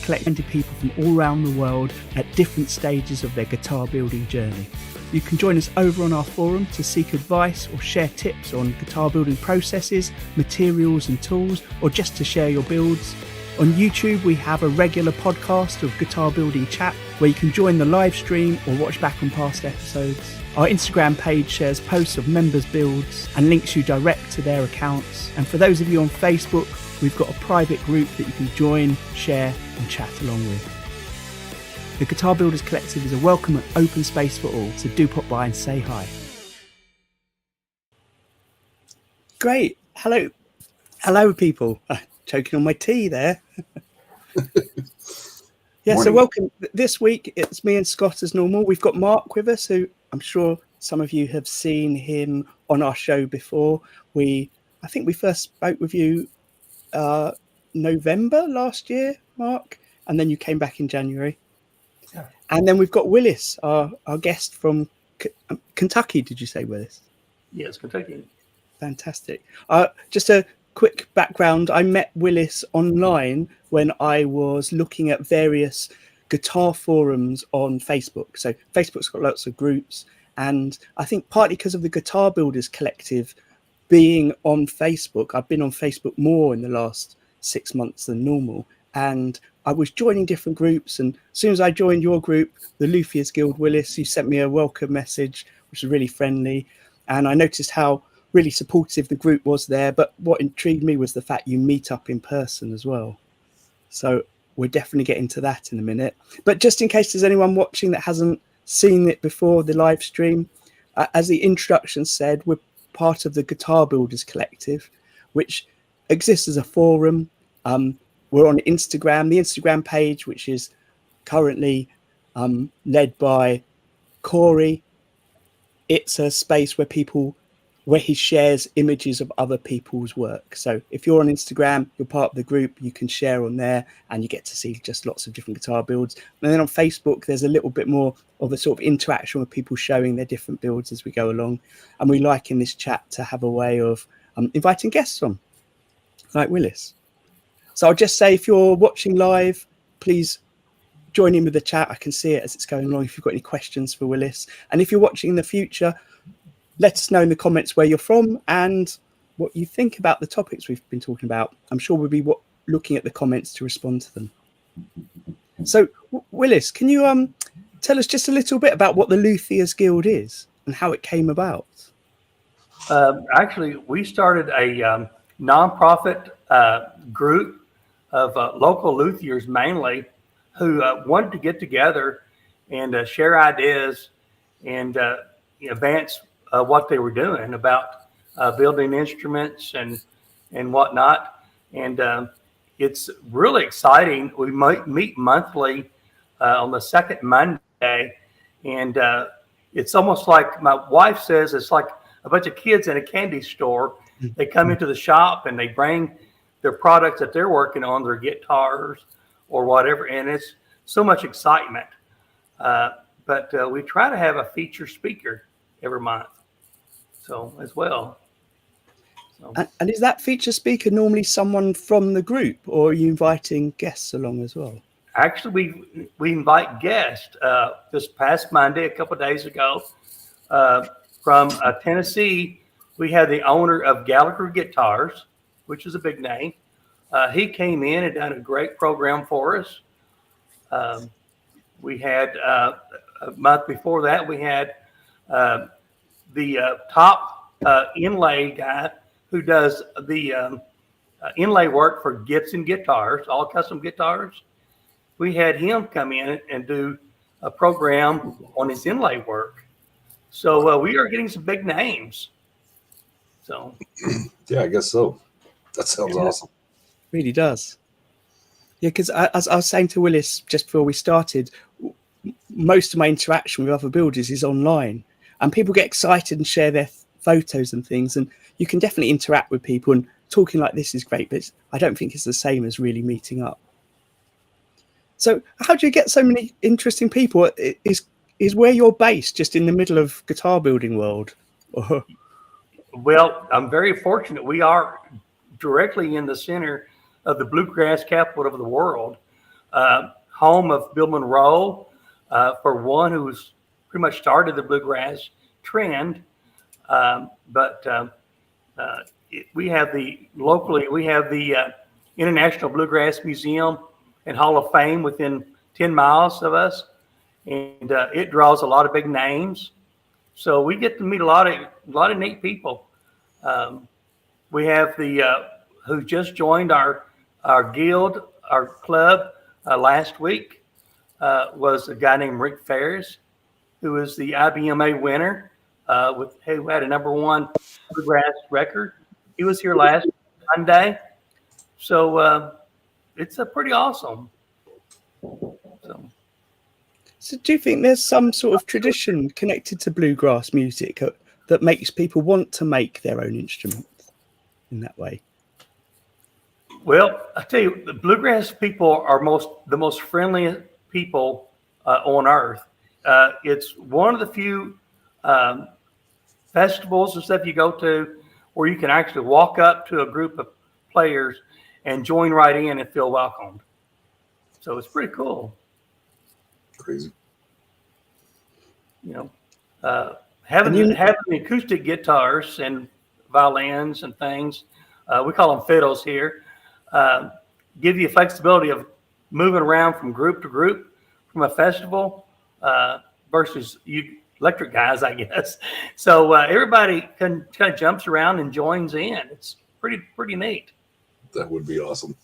collecting people from all around the world at different stages of their guitar building journey. You can join us over on our forum to seek advice or share tips on guitar building processes, materials and tools, or just to share your builds. On YouTube, we have a regular podcast of guitar building chat where you can join the live stream or watch back on past episodes. Our Instagram page shares posts of members' builds and links you direct to their accounts. And for those of you on Facebook, we've got a private group that you can join, share and chat along with. The Guitar Builders Collective is a welcome and open space for all, so do pop by and say hi. Great. Hello people. Choking on my tea there. Yeah, morning. So welcome. This week it's me and Scott as normal. We've got Mark with us, who I'm sure some of you have seen him on our show before. I think we first spoke with you November last year, Mark, and then you came back in January. Yeah. And then we've got Willis, our guest from Kentucky. Did you say, Willis? Yes, Kentucky. Fantastic. Just a quick background. I met Willis online when I was looking at various guitar forums on Facebook. So Facebook's got lots of groups, and I think partly because of the Guitar Builders Collective being on Facebook, I've been on Facebook more in the last 6 months than normal, and I was joining different groups. And as soon as I joined your group, the Luthiers Guild, Willis, you sent me a welcome message, which was really friendly, and I noticed how really supportive the group was there. But what intrigued me was the fact you meet up in person as well. So we're definitely getting to that in a minute. But just in case there's anyone watching that hasn't seen it before the live stream, as the introduction said, we're part of the Guitar Builders Collective, which exists as a forum. We're on Instagram, the Instagram page, which is currently led by Corey. It's a space where he shares images of other people's work. So if you're on Instagram, you're part of the group, you can share on there and you get to see just lots of different guitar builds. And then on Facebook, there's a little bit more of a sort of interaction with people showing their different builds as we go along. And we like in this chat to have a way of inviting guests on, like Willis. So I'll just say, if you're watching live, please join in with the chat. I can see it as it's going along if you've got any questions for Willis. And if you're watching in the future, let us know in the comments where you're from and what you think about the topics we've been talking about. I'm sure we'll be looking at the comments to respond to them. So, Willis, can you tell us just a little bit about what the Luthiers Guild is and how it came about? Actually, we started a nonprofit group of local luthiers mainly who wanted to get together and share ideas and advance what they were doing about building instruments and whatnot. And it's really exciting. We might meet monthly on the second Monday. And it's almost like my wife says, it's like a bunch of kids in a candy store. They come into the shop and they bring their products that they're working on, their guitars or whatever. And it's so much excitement. But we try to have a feature speaker every month. So as well. So. And is that feature speaker normally someone from the group, or are you inviting guests along as well? Actually, we invite guests. This past Monday, a couple of days ago, from Tennessee, we had the owner of Gallagher Guitars, which is a big name. He came in and done a great program for us. We had a month before that, we had the top inlay guy who does the inlay work for Gibson guitars, all custom guitars. We had him come in and do a program on his inlay work. So we are getting some big names. So yeah, I guess so. That sounds awesome. Really does. Yeah, because as I was saying to Willis just before we started, most of my interaction with other builders is online, and people get excited and share their photos and things, and you can definitely interact with people, and talking like this is great, but I don't think it's the same as really meeting up. So how do you get so many interesting people? Is where you're based just in the middle of guitar building world? Well, I'm very fortunate. We are directly in the center of the bluegrass capital of the world. home of Bill Monroe, for one, who's pretty much started the bluegrass trend. We have the International Bluegrass Museum and Hall of Fame within 10 miles of us, and it draws a lot of big names. So we get to meet a lot of neat people. We have who just joined our guild, our club last week, was a guy named Rick Ferris, who is the IBMA winner, who had a #1 bluegrass record. He was here last Monday. So it's pretty awesome. So do you think there's some sort of tradition connected to bluegrass music that makes people want to make their own instrument in that way? Well, I tell you, the bluegrass people are the most friendly people on earth. It's one of the few festivals and stuff you go to where you can actually walk up to a group of players and join right in and feel welcomed. So it's pretty cool. Crazy. Having the acoustic guitars and violins and things, we call them fiddles here, give you flexibility of moving around from group to group from a festival versus you electric guys, I guess. So everybody kind of jumps around and joins in. It's pretty neat. That would be awesome.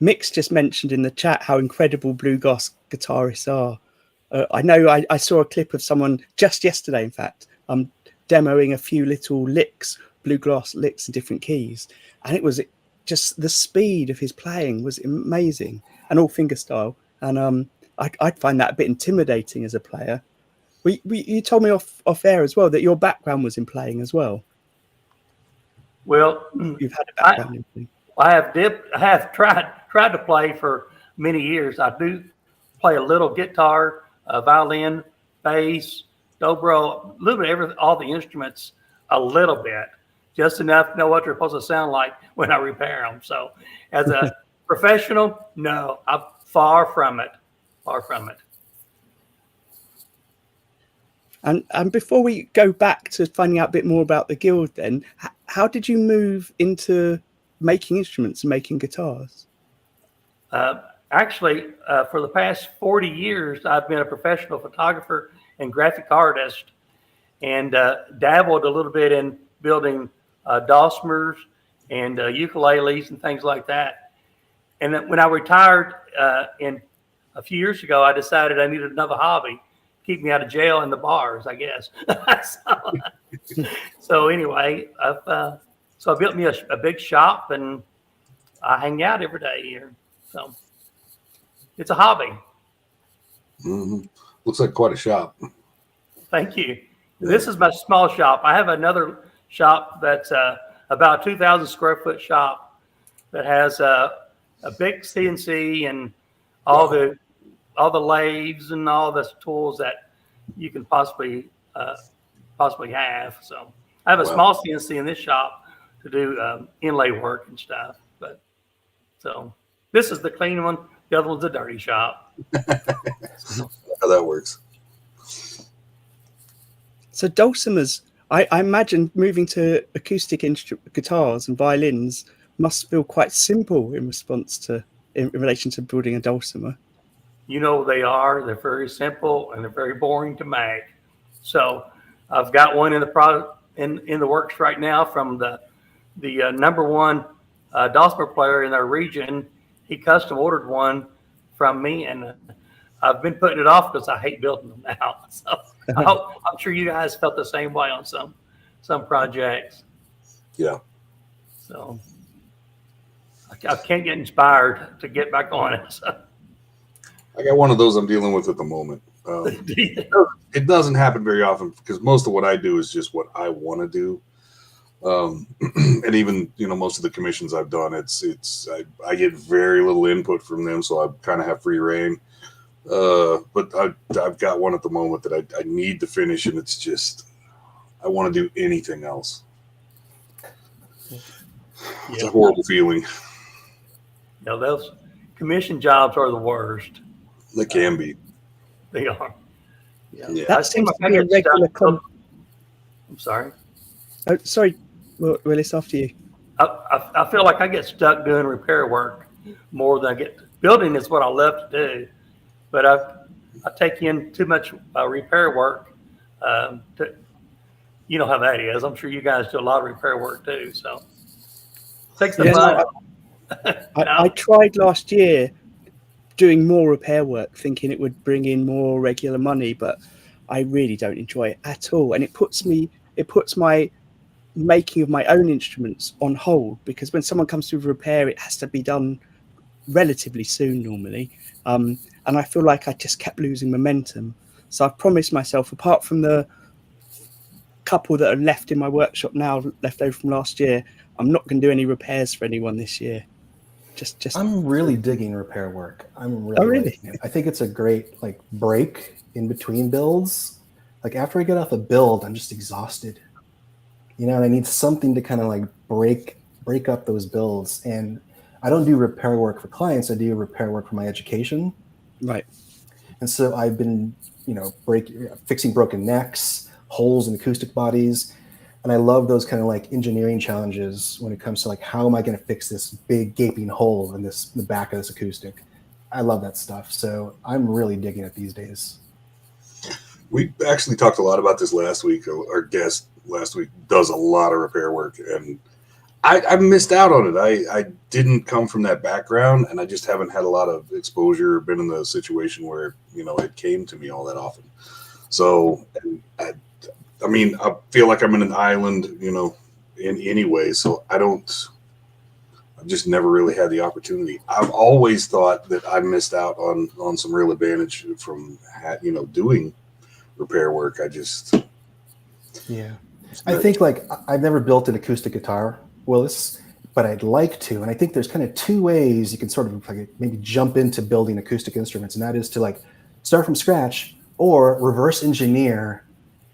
Mick's just mentioned in the chat how incredible bluegrass guitarists are. I know I saw a clip of someone just yesterday, in fact, demoing a few little licks, bluegrass licks in different keys. And it was just the speed of his playing was amazing, and all fingerstyle. And I'd find that a bit intimidating as a player. You told me off air as well that your background was in playing as well. Well, you've had a background in playing. I have tried to play for many years. I do play a little guitar, violin, bass, dobro, a little bit all the instruments, a little bit, just enough to know what they're supposed to sound like when I repair them. So, as a professional, no, I'm far from it. Far from it. And before we go back to finding out a bit more about the guild, then, how did you move into making instruments and making guitars? Actually, for the past 40 years, I've been a professional photographer and graphic artist, and dabbled a little bit in building dulcimers and ukuleles and things like that. And then when I retired a few years ago, I decided I needed another hobby, keep me out of jail and the bars, I guess. So anyway, I built me a big shop, and I hang out every day here. So it's a hobby. Mm-hmm. Looks like quite a shop. Thank you. This is my small shop. I have another shop that's about 2,000 square foot shop that has a big CNC and all the lathes and all the tools that you can possibly have. So I have a small CNC in this shop to do inlay work and stuff. But so this is the clean one. The other one's a dirty shop. How that works. So dulcimers, I imagine moving to acoustic guitars and violins must feel quite simple in relation to building a dulcimer. You know they are. They're very simple and they're very boring to make. So I've got one in the works right now from the #1 dulcimer player in our region. He custom ordered one from me, and I've been putting it off because I hate building them now. So I'm sure you guys felt the same way on some projects. Yeah. So I can't get inspired to get back on it. So. I got one of those I'm dealing with at the moment. It doesn't happen very often because most of what I do is just what I want to do. And even, most of the commissions I've done, I get very little input from them. So I kind of have free reign. But I've got one at the moment that I need to finish, and it's just, I want to do anything else. It's a horrible feeling. those commission jobs are the worst. They can be. They are. Yeah. That seems to be a regular I'm sorry. Oh, sorry, Willis, after you. I feel like I get stuck doing repair work more than I get building is what I love to do, but I take in too much repair work. You know how that is. I'm sure you guys do a lot of repair work too. So takes the fun. I tried last year doing more repair work, thinking it would bring in more regular money, but I really don't enjoy it at all, and it puts my making of my own instruments on hold, because when someone comes to repair, it has to be done relatively soon normally, and I feel like I just kept losing momentum. So I've promised myself, apart from the couple that are left in my workshop now, left over from last year, I'm not going to do any repairs for anyone this year. Just I'm really digging repair work. I'm really liking it. I think it's a great break in between builds. Like after I get off a build, I'm just exhausted, and I need something to kind of break up those builds. And I don't do repair work for clients. I do repair work for my education. Right. And so I've been, fixing broken necks, holes in acoustic bodies. And I love those kind of engineering challenges when it comes to how am I going to fix this big gaping hole in the back of this acoustic. I love that stuff. So I'm really digging it these days. We actually talked a lot about this last week. Our guest last week does a lot of repair work, and I missed out on it. I didn't come from that background, and I just haven't had a lot of exposure or been in the situation where, it came to me all that often. So, I feel like I'm in an island, in any way. So I've just never really had the opportunity. I've always thought that I missed out on some real advantage from, doing repair work. I think I've never built an acoustic guitar, Willis, but I'd like to. And I think there's kind of two ways you can sort of maybe jump into building acoustic instruments. And that is to start from scratch or reverse engineer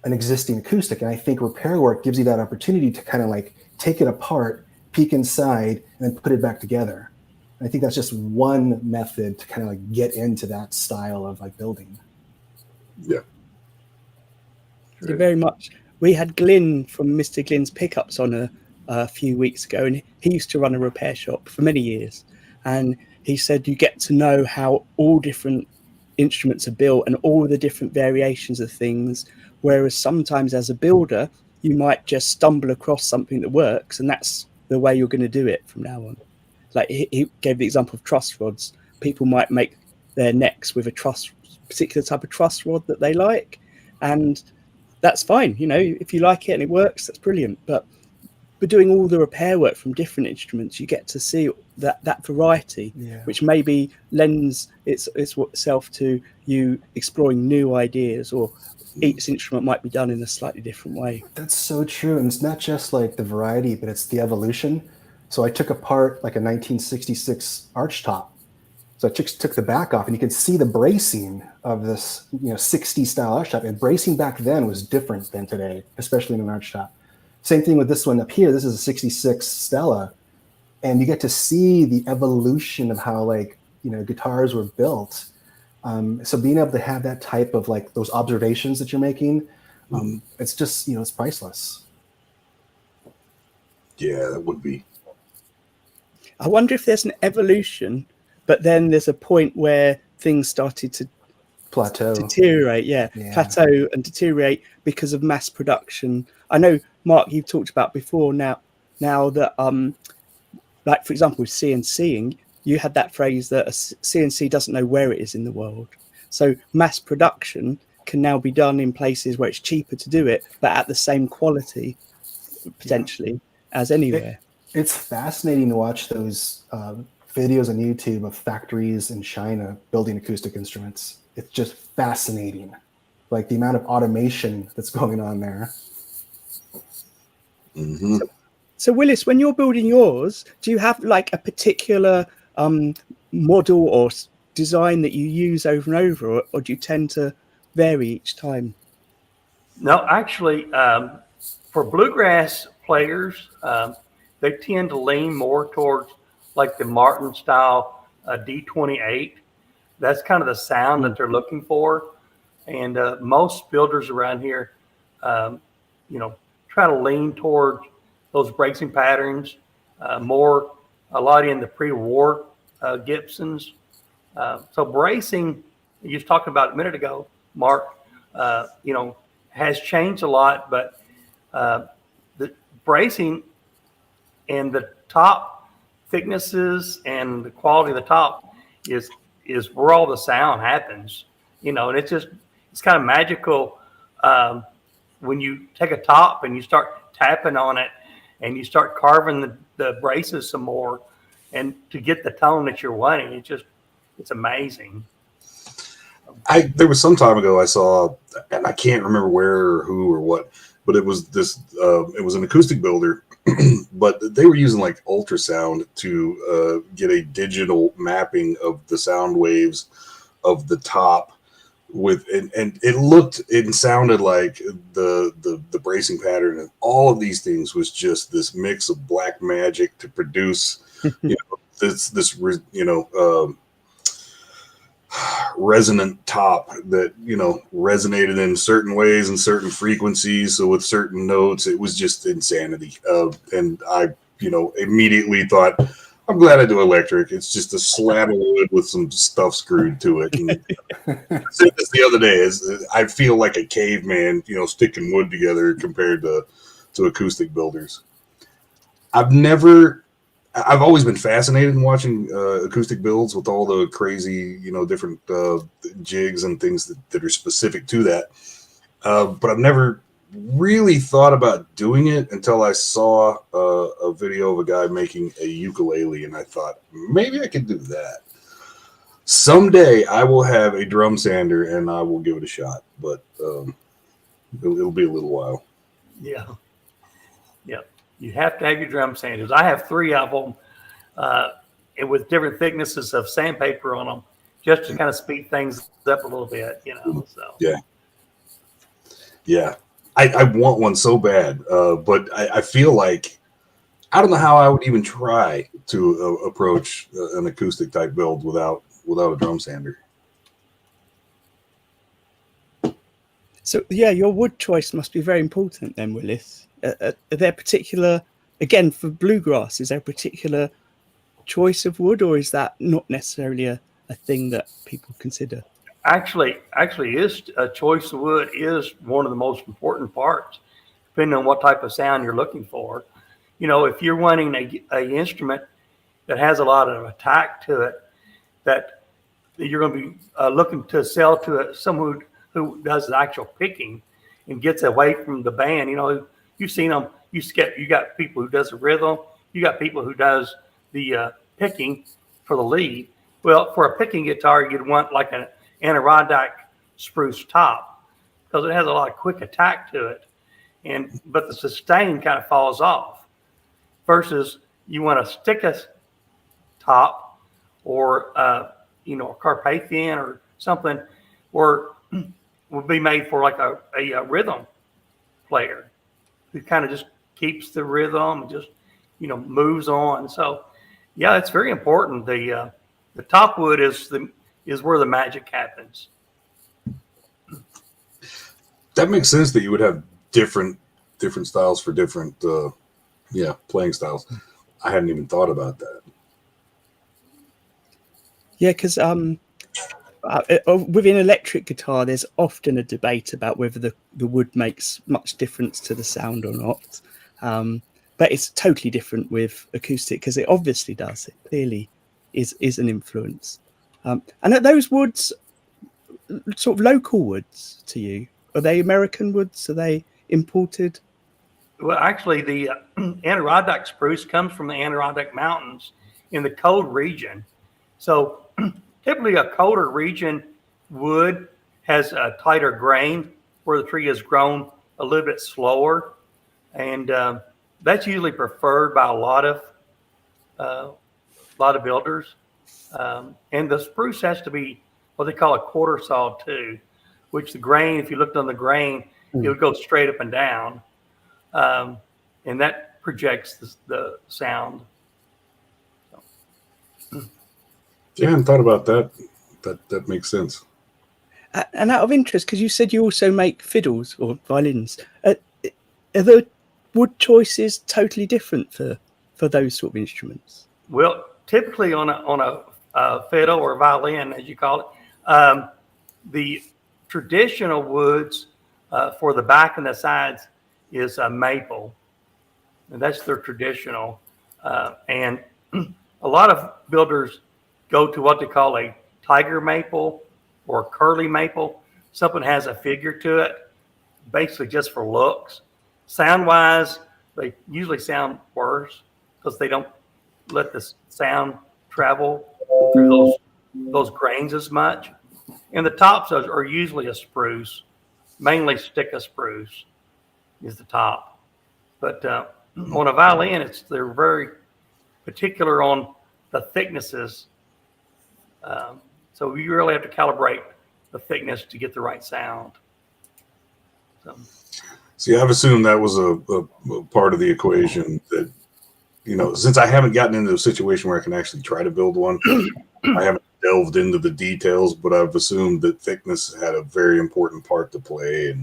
an existing acoustic. And I think repair work gives you that opportunity to kind of take it apart, peek inside, and then put it back together. And I think that's just one method to kind of get into that style of building. Yeah. Thank you very much. We had Glyn from Mr. Glyn's Pickups on a few weeks ago, and he used to run a repair shop for many years. And he said you get to know how all different instruments are built and all the different variations of things. Whereas sometimes as a builder, you might just stumble across something that works, and that's the way you're going to do it from now on. He gave the example of truss rods. People might make their necks with a particular type of truss rod that they like, and that's fine. If you like it and it works, that's brilliant. But doing all the repair work from different instruments, you get to see that variety, which maybe lends itself to you exploring new ideas, or each instrument might be done in a slightly different way. That's so true. And it's not just the variety, but it's the evolution. So I took apart a 1966 arch top. So I took the back off, and you can see the bracing of this 60 style arch top. And bracing back then was different than today, especially in an arch top. Same thing with this one up here. This is a 66 Stella. And you get to see the evolution of how guitars were built. So being able to have that type of those observations that you're making, it's just, it's priceless. Yeah, that would be. I wonder if there's an evolution, but then there's a point where things started to deteriorate. Plateau and deteriorate because of mass production. I know, Mark, you've talked about before now that, for example, with CNCing, you had that phrase that a CNC doesn't know where it is in the world. So mass production can now be done in places where it's cheaper to do it, but at the same quality, potentially, as anywhere. It's fascinating to watch those videos on YouTube of factories in China building acoustic instruments. It's just fascinating, the amount of automation that's going on there. Mm-hmm. So Willis, when you're building yours, do you have a particular model or design that you use over and over, or do you tend to vary each time? No, actually, for bluegrass players, they tend to lean more towards like the Martin style D28. That's kind of the sound that they're looking for. And most builders around here, try to lean toward those bracing patterns, a lot in the pre-war Gibsons. So bracing, you was talking about a minute ago, Mark, has changed a lot, but the bracing and the top thicknesses and the quality of the top is where all the sound happens, and it's kind of magical when you take a top and you start tapping on it and you start carving the braces some more and to get the tone that you're wanting. It's amazing. There was some time ago I saw, and I can't remember where or who or what, but it was it was an acoustic builder, but they were using like ultrasound to get a digital mapping of the sound waves of the top and it looked and sounded like the bracing pattern and all of these things was just this mix of black magic to produce this resonant top that resonated in certain ways and certain frequencies, so with certain notes it was just insanity. And I immediately thought, I'm glad I do electric. It's just a slab of wood with some stuff screwed to it. And I said this the other day, I feel like a caveman, sticking wood together compared to acoustic builders. I've always been fascinated in watching acoustic builds with all the crazy, different jigs and things that are specific to that. But I've never really thought about doing it until I saw a video of a guy making a ukulele, and I thought maybe I could do that. Someday I will have a drum sander and I will give it a shot, but it'll be a little while. Yeah. You have to have your drum sanders. I have 3 of them, and with different thicknesses of sandpaper on them, just to kind of speed things up a little bit, So Yeah. I want one so bad, but I feel like I don't know how I would even try to approach an acoustic type build without a drum sander. So yeah, your wood choice must be very important then, Willis. Are there particular, again for bluegrass, is there a particular choice of wood, or is that not necessarily a thing that people consider? Actually, is a choice of wood is one of the most important parts, depending on what type of sound you're looking for. If you're wanting a instrument that has a lot of attack to it, that you're going to be looking to sell to someone who does the actual picking and gets away from the band. You've seen them. You got people who does the rhythm. You got people who does the picking for the lead. Well, for a picking guitar, you'd want like an Adirondack spruce top because it has a lot of quick attack to it, but the sustain kind of falls off. Versus you want a Stickus top or a Carpathian or something, or would be made for like a rhythm player who kind of just keeps the rhythm and just moves on. So yeah, it's very important. The top wood is where the magic happens. That makes sense that you would have different styles for different playing styles. I hadn't even thought about that. Yeah, because within electric guitar, there's often a debate about whether the wood makes much difference to the sound or not. But it's totally different with acoustic because it obviously does. It clearly is an influence. And are those woods sort of local woods to you? Are they American woods? Are they imported? Well, actually, the Adirondack spruce comes from the Adirondack Mountains in the cold region. So typically a colder region wood has a tighter grain where the tree has grown a little bit slower. And that's usually preferred by a lot of builders. And the spruce has to be what they call a quarter saw too, which the grain, if you looked on the grain, it would go straight up and down. And that projects the sound. Yeah, I hadn't thought about that. That makes sense. And out of interest, because you said you also make fiddles or violins, are the wood choices totally different for those sort of instruments? Well, typically on a fiddle or violin, as you call it, the traditional woods for the back and the sides is maple, and that's their traditional. And a lot of builders go to what they call a tiger maple or curly maple. Something has a figure to it, basically just for looks. Sound wise, they usually sound worse because they don't let the sound travel through those grains as much. And the tops are usually a spruce, mainly stick of spruce is the top. But on a violin, they're very particular on the thicknesses. So you really have to calibrate the thickness to get the right sound. So. See, I've assumed that was a part of the equation that, since I haven't gotten into a situation where I can actually try to build one, I haven't delved into the details, but I've assumed that thickness had a very important part to play.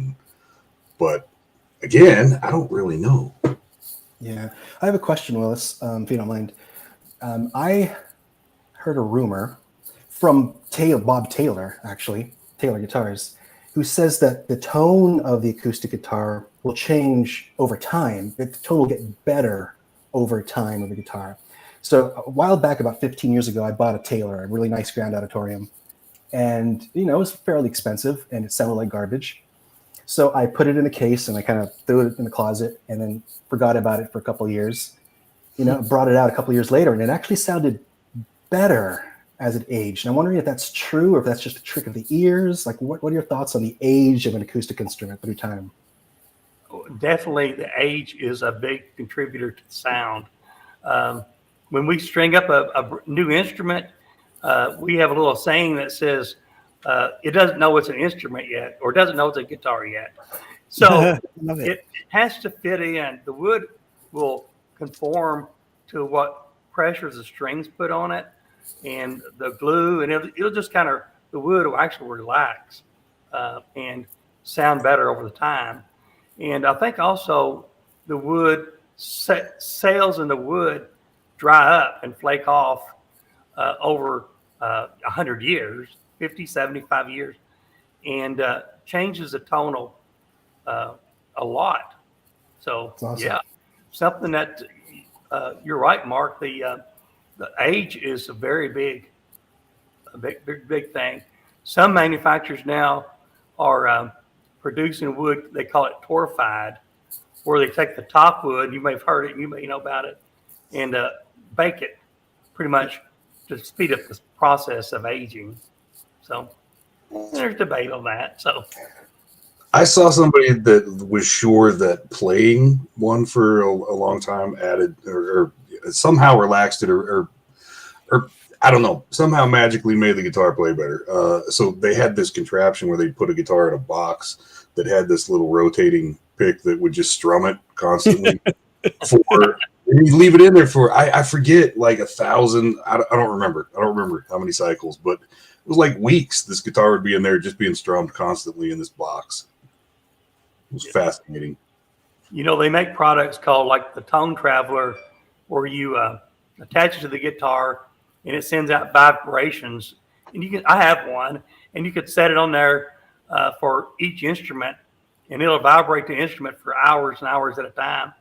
But again, I don't really know. Yeah. I have a question, Willis, if you don't mind. I heard a rumor from Bob Taylor, actually, Taylor Guitars, who says that the tone of the acoustic guitar will change over time. The tone will get better over time with the guitar. So a while back, about 15 years ago, I bought a Taylor, a really nice Grand Auditorium. And, it was fairly expensive and it sounded like garbage. So I put it in a case and I kind of threw it in the closet and then forgot about it for a couple of years. Brought it out a couple of years later and it actually sounded better as it aged. And I'm wondering if that's true or if that's just a trick of the ears. Like, what are your thoughts on the age of an acoustic instrument through time? Definitely the age is a big contributor to the sound. When we string up a new instrument, we have a little saying that says it doesn't know it's an instrument yet, or doesn't know it's a guitar yet. So it has to fit in. The wood will conform to what pressures the strings put on it and the glue, and it'll just the wood will actually relax and sound better over the time. And I think also the wood sales in the wood dry up and flake off over 100 years, 50, 75 years, and changes the tonal a lot. So, awesome. Yeah, something that you're right, Mark. The age is a very big thing. Some manufacturers now are producing wood. They call it torrefied, where they take the top wood. You may have heard it. You may know about it, and bake it pretty much to speed up the process of aging. So there's debate on that. So I saw somebody that was sure that playing one for a long time added or somehow relaxed it or I don't know, somehow magically made the guitar play better. So they had this contraption where they put a guitar in a box that had this little rotating pick that would just strum it constantly for. And you leave it in there for I forget, like 1,000. I don't remember. I don't remember how many cycles, but it was like weeks. This guitar would be in there just being strummed constantly in this box. It was fascinating. They make products called like the Tone Traveler, where you attach it to the guitar and it sends out vibrations. And I have one, and you could set it on there for each instrument, and it'll vibrate the instrument for hours and hours at a time.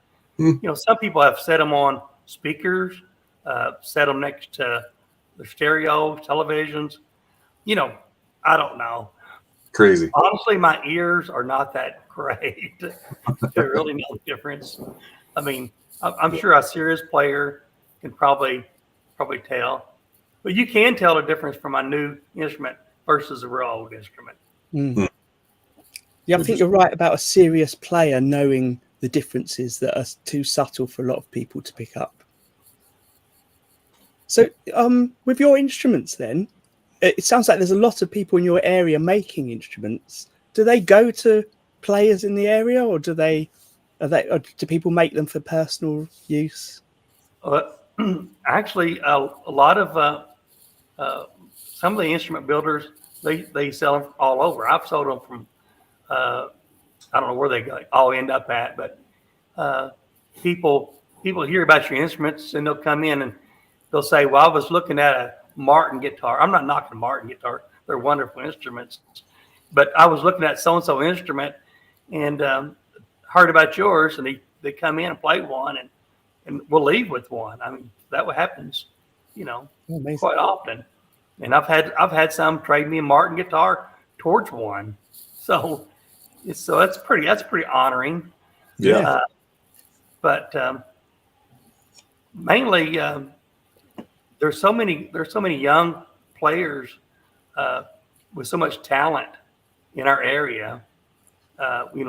Some people have set them on speakers, set them next to the stereo, televisions. I don't know. Crazy. Honestly, my ears are not that great to really know the difference. I mean, I'm sure a serious player can probably tell, but you can tell the difference from a new instrument versus a real old instrument. Mm. Yeah, I think you're right about a serious player knowing the differences that are too subtle for a lot of people to pick up. So with your instruments then, it sounds like there's a lot of people in your area making instruments. Do they go to players in the area, or do people make them for personal use? Actually, a lot of some of the instrument builders, they sell them all over. I've sold them from I don't know where they all end up at, but people hear about your instruments and they'll come in and they'll say, "Well, I was looking at a Martin guitar." I'm not knocking Martin guitar; they're wonderful instruments. But I was looking at so and so instrument and heard about yours, and they come in and play one, and we'll leave with one. I mean, that happens, quite often. And I've had some trade me a Martin guitar towards one. So that's pretty honoring. Yeah. But mainly there's so many young players with so much talent in our area.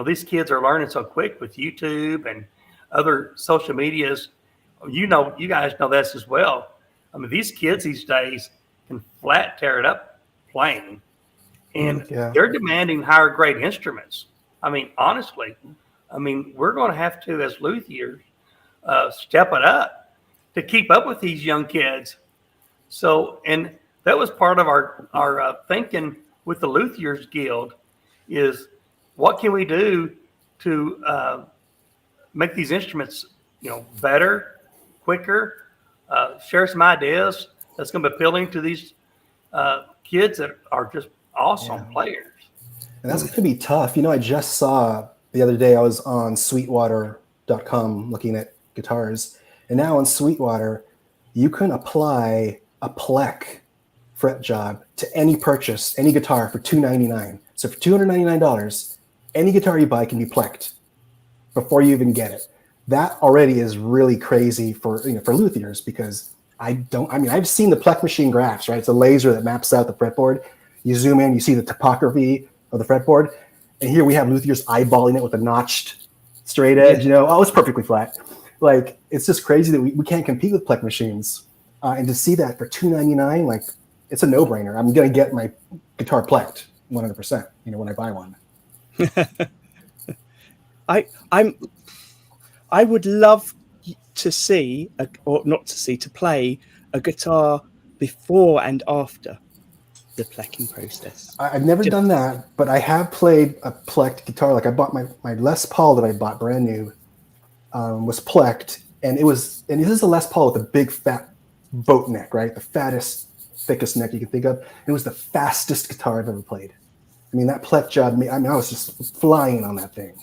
These kids are learning so quick with YouTube and other social medias. You guys know this as well. I mean, these kids these days can flat tear it up playing, and they're demanding higher grade instruments. I mean, honestly, we're going to have to, as luthiers, step it up to keep up with these young kids. So, and that was part of our thinking with the Luthiers Guild is what can we do to make these instruments, better, quicker, share some ideas that's going to be appealing to these kids that are just awesome players. And that's going to be tough. I just saw the other day, I was on Sweetwater.com looking at guitars. And now on Sweetwater, you can apply a plec fret job to any purchase, any guitar for $299. So for $299, any guitar you buy can be plecked before you even get it. That already is really crazy for luthiers, because I've seen the plec machine graphs, right? It's a laser that maps out the fretboard. You zoom in, you see the topography of the fretboard. And here we have luthiers eyeballing it with a notched straight edge, it's perfectly flat. Like, it's just crazy that we can't compete with plec machines. And to see that for $299, like, it's a no-brainer. I'm going to get my guitar plecked 100%, when I buy one. I would love to see, to play a guitar before and after the plecking process. I've never done that, but I have played a plecked guitar. Like, I bought my Les Paul that I bought brand new was plecked, and this is a Les Paul with a big fat boat neck, right? The fattest, thickest neck you can think of. It was the fastest guitar I've ever played. That pleck job, I was just flying on that thing.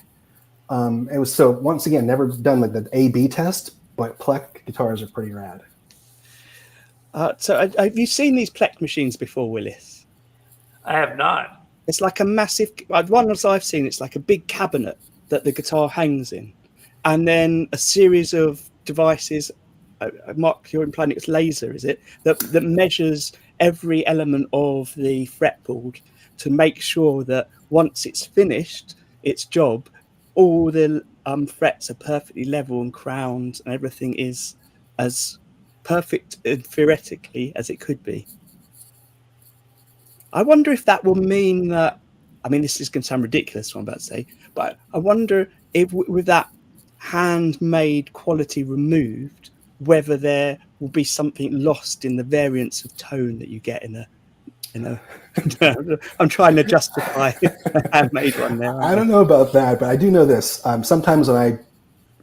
It was, so once again, never done like the A/B test, but pleck guitars are pretty rad. So have you seen these pleck machines before, Willis? I have not. It's like a massive, one as I've seen, it's like a big cabinet that the guitar hangs in. And then a series of devices, Mark, you're implying it's laser, is it? That measures every element of the fretboard to make sure that once it's finished its job, all the frets are perfectly level and crowned, and everything is as perfect theoretically as it could be. I wonder if that will mean that, this is going to sound ridiculous, what I'm about to say, but I wonder if with that handmade quality removed, whether there will be something lost in the variance of tone that you get in a I'm trying to justify a handmade one there. I don't know about that, but I do know this. Sometimes when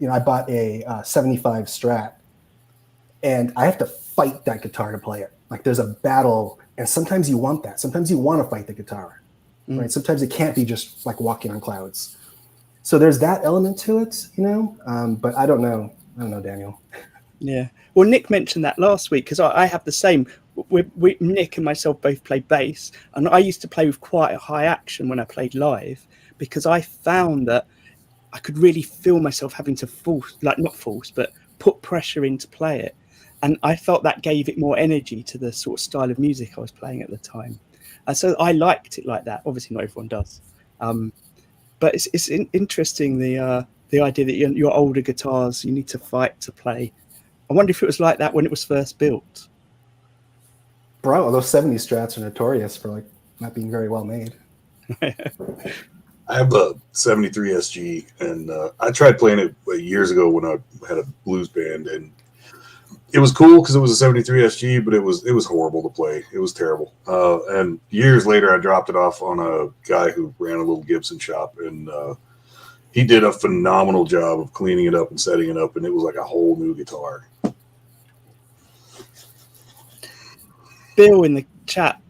I bought a 75 Strat, and I have to fight that guitar to play it. Like, there's a battle, and sometimes you want that. Sometimes you want to fight the guitar, right? Sometimes it can't be just like walking on clouds. So there's that element to it, but I don't know. Daniel. Yeah. Well, Nick mentioned that last week, because I have the same. Nick and myself both play bass, and I used to play with quite a high action when I played live, because I found that I could really feel myself having to put pressure in to play it. And I felt that gave it more energy to the sort of style of music I was playing at the time. So I liked it like that. Obviously, not everyone does. But it's interesting, the idea that your older guitars, you need to fight to play. I wonder if it was like that when it was first built. Bro, those 70s Strats are notorious for like not being very well made. I have a 73 SG, and I tried playing it years ago when I had a blues band, and it was cool because it was a 73 SG, but it was horrible to play. It was terrible. And years later, I dropped it off on a guy who ran a little Gibson shop, and he did a phenomenal job of cleaning it up and setting it up, and it was like a whole new guitar. Bill in the chat,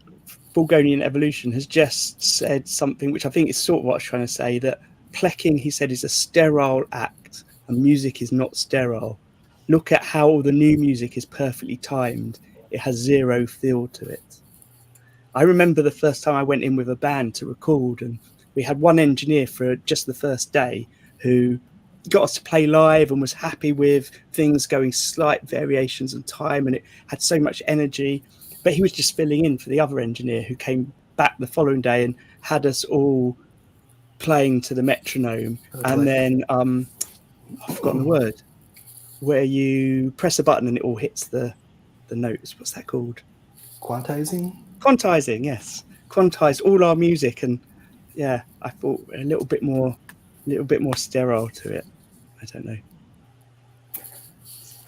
Bulgarian Evolution, has just said something which I think is sort of what I was trying to say, that plecking, he said, is a sterile act and music is not sterile. Look at how all the new music is perfectly timed. It has zero feel to it. I remember the first time I went in with a band to record, and we had one engineer for just the first day who got us to play live and was happy with things going slight variations in time, and it had so much energy. But he was just filling in for the other engineer who came back the following day and had us all playing to the metronome. And then I've forgotten the word, where you press a button and it all hits the notes. What's that called? Quantizing? Quantizing, yes. Quantized all our music, and yeah, I thought a little bit more sterile to it. I don't know.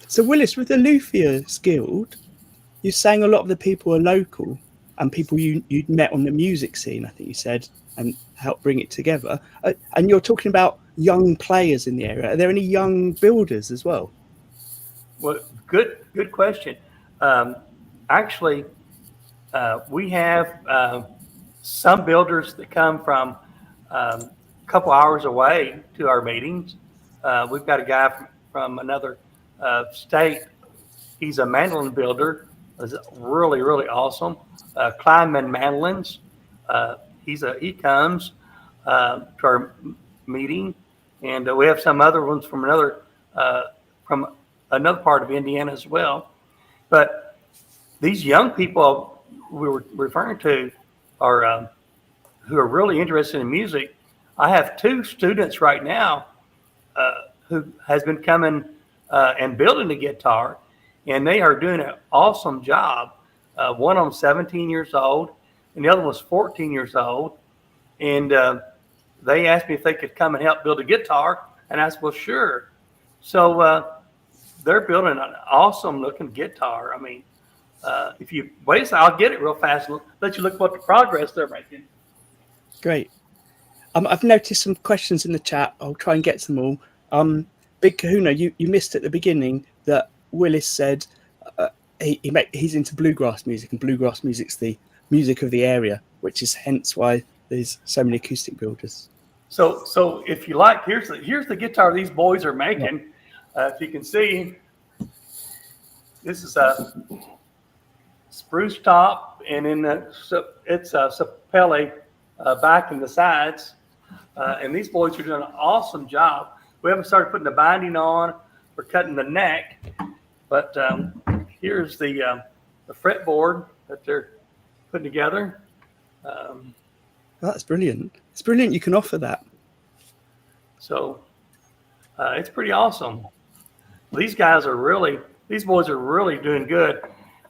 So Willis, with the Luthiers Guild, you're saying a lot of the people are local and people you'd met on the music scene, I think you said, and helped bring it together. And you're talking about young players in the area. Are there any young builders as well? Well, good question. Actually, we have some builders that come from a couple hours away to our meetings. We've got a guy from another state. He's a mandolin builder. Is really, really awesome. Kleinman Mandolins. He comes to our meeting, and we have some other ones from another part of Indiana as well. But these young people we were referring to are who are really interested in music. I have 2 students right now who has been coming and building a guitar. And they are doing an awesome job. One of them 17 years old, and the other one was 14 years old. And they asked me if they could come and help build a guitar. And I said, well, sure. So they're building an awesome looking guitar. I mean, if you wait a second, I'll get it real fast and let you look what the progress they're making. Great. I've noticed some questions in the chat. I'll try and get to them all. Big Kahuna, you missed at the beginning that Willis said he's into bluegrass music, and bluegrass music's the music of the area, which is hence why there's so many acoustic builders. So if you like, here's the guitar these boys are making. If you can see, this is a spruce top, and it's a sapele back in the sides. And these boys are doing an awesome job. We haven't started putting the binding on. We're cutting the neck. But here's the fretboard that they're putting together. That's brilliant. It's brilliant you can offer that. So it's pretty awesome. These boys are really doing good.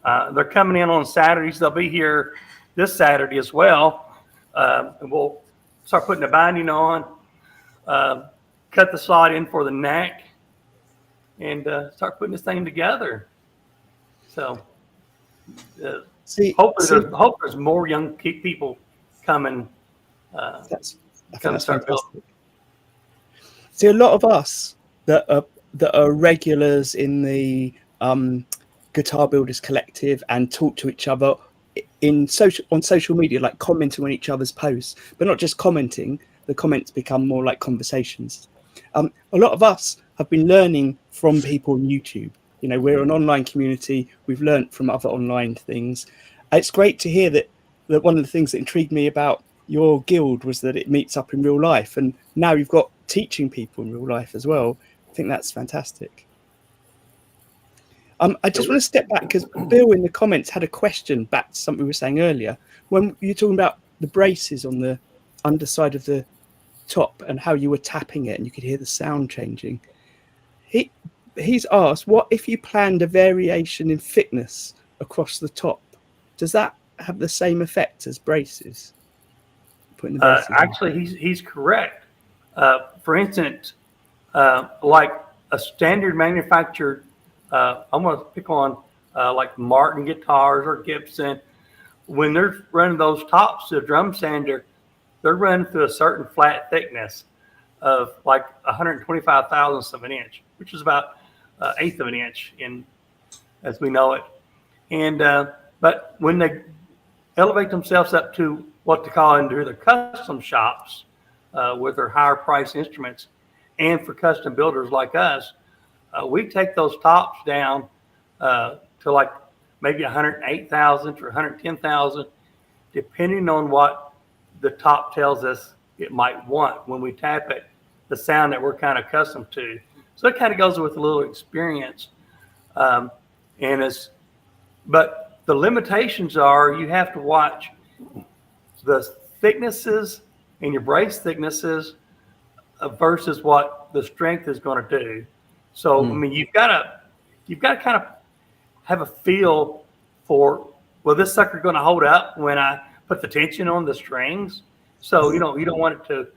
They're coming in on Saturdays. They'll be here this Saturday as well. And we'll start putting the binding on, cut the slot in for the neck, and start putting this thing together. So hope there's more young people coming. That's fantastic. See, a lot of us that are regulars in the Guitar Builders Collective and talk to each other on social media, like commenting on each other's posts, but not just commenting. The comments become more like conversations. A lot of us have been learning from people on YouTube. You know, we're an online community. We've learned from other online things. It's great to hear that one of the things that intrigued me about your guild was that it meets up in real life, and now you've got teaching people in real life as well. I think that's fantastic. I just want to step back because Bill in the comments had a question back to something we were saying earlier when you're talking about the braces on the underside of the top and how you were tapping it and you could hear the sound changing. He's asked, what if you planned a variation in thickness across the top? Does that have the same effect as braces? Putting the braces actually, he's correct. For instance, like a standard manufactured I'm going to pick on like Martin guitars or Gibson. When they're running those tops to a drum sander, they're running through a certain flat thickness of like 125 thousandths of an inch, which is about eighth of an inch as we know it. And but when they elevate themselves up to what they call into their custom shops with their higher price instruments, and for custom builders like us, we take those tops down to like maybe 108 thousandths or 110 thousandths, depending on what the top tells us it might want when we tap it, the sound that we're kind of accustomed to. So it kind of goes with a little experience. But the limitations are you have to watch the thicknesses and your brace thicknesses versus what the strength is going to do. So, I mean, you've got to kind of have a feel for, well, this sucker going to hold up when I put the tension on the strings. So, you don't want it to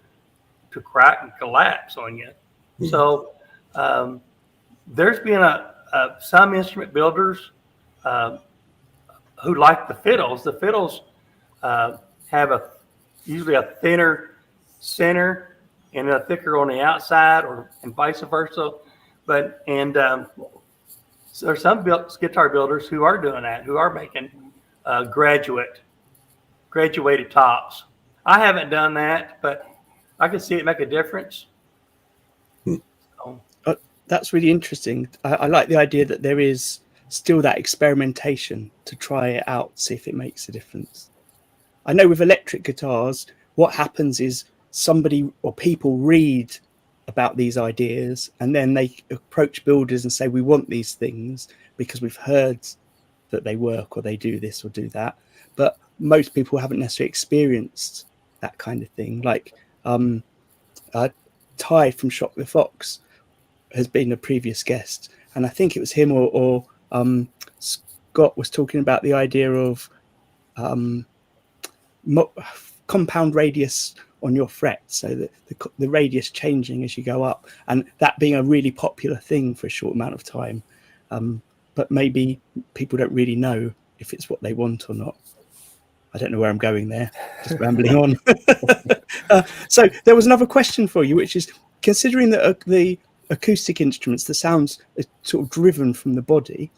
crack and collapse on you. So, there's been some instrument builders who like the fiddles. The fiddles have usually a thinner center and a thicker on the outside, and vice versa. But so there's some guitar builders who are doing that, who are making graduated tops. I haven't done that, but I can see it make a difference. So. That's really interesting. I like the idea that there is still that experimentation to try it out, see if it makes a difference. I know with electric guitars, what happens is somebody or people read about these ideas and then they approach builders and say, we want these things because we've heard that they work or they do this or do that. But most people haven't necessarily experienced that kind of thing. Like Ty from Shock the Fox has been a previous guest, and I think it was him or Scott was talking about the idea of compound radius on your fret, so that the radius changing as you go up, and that being a really popular thing for a short amount of time. But maybe people don't really know if it's what they want or not. I don't know where I'm going there, just rambling on. So there was another question for you, which is, considering that the acoustic instruments, the sounds are sort of driven from the body,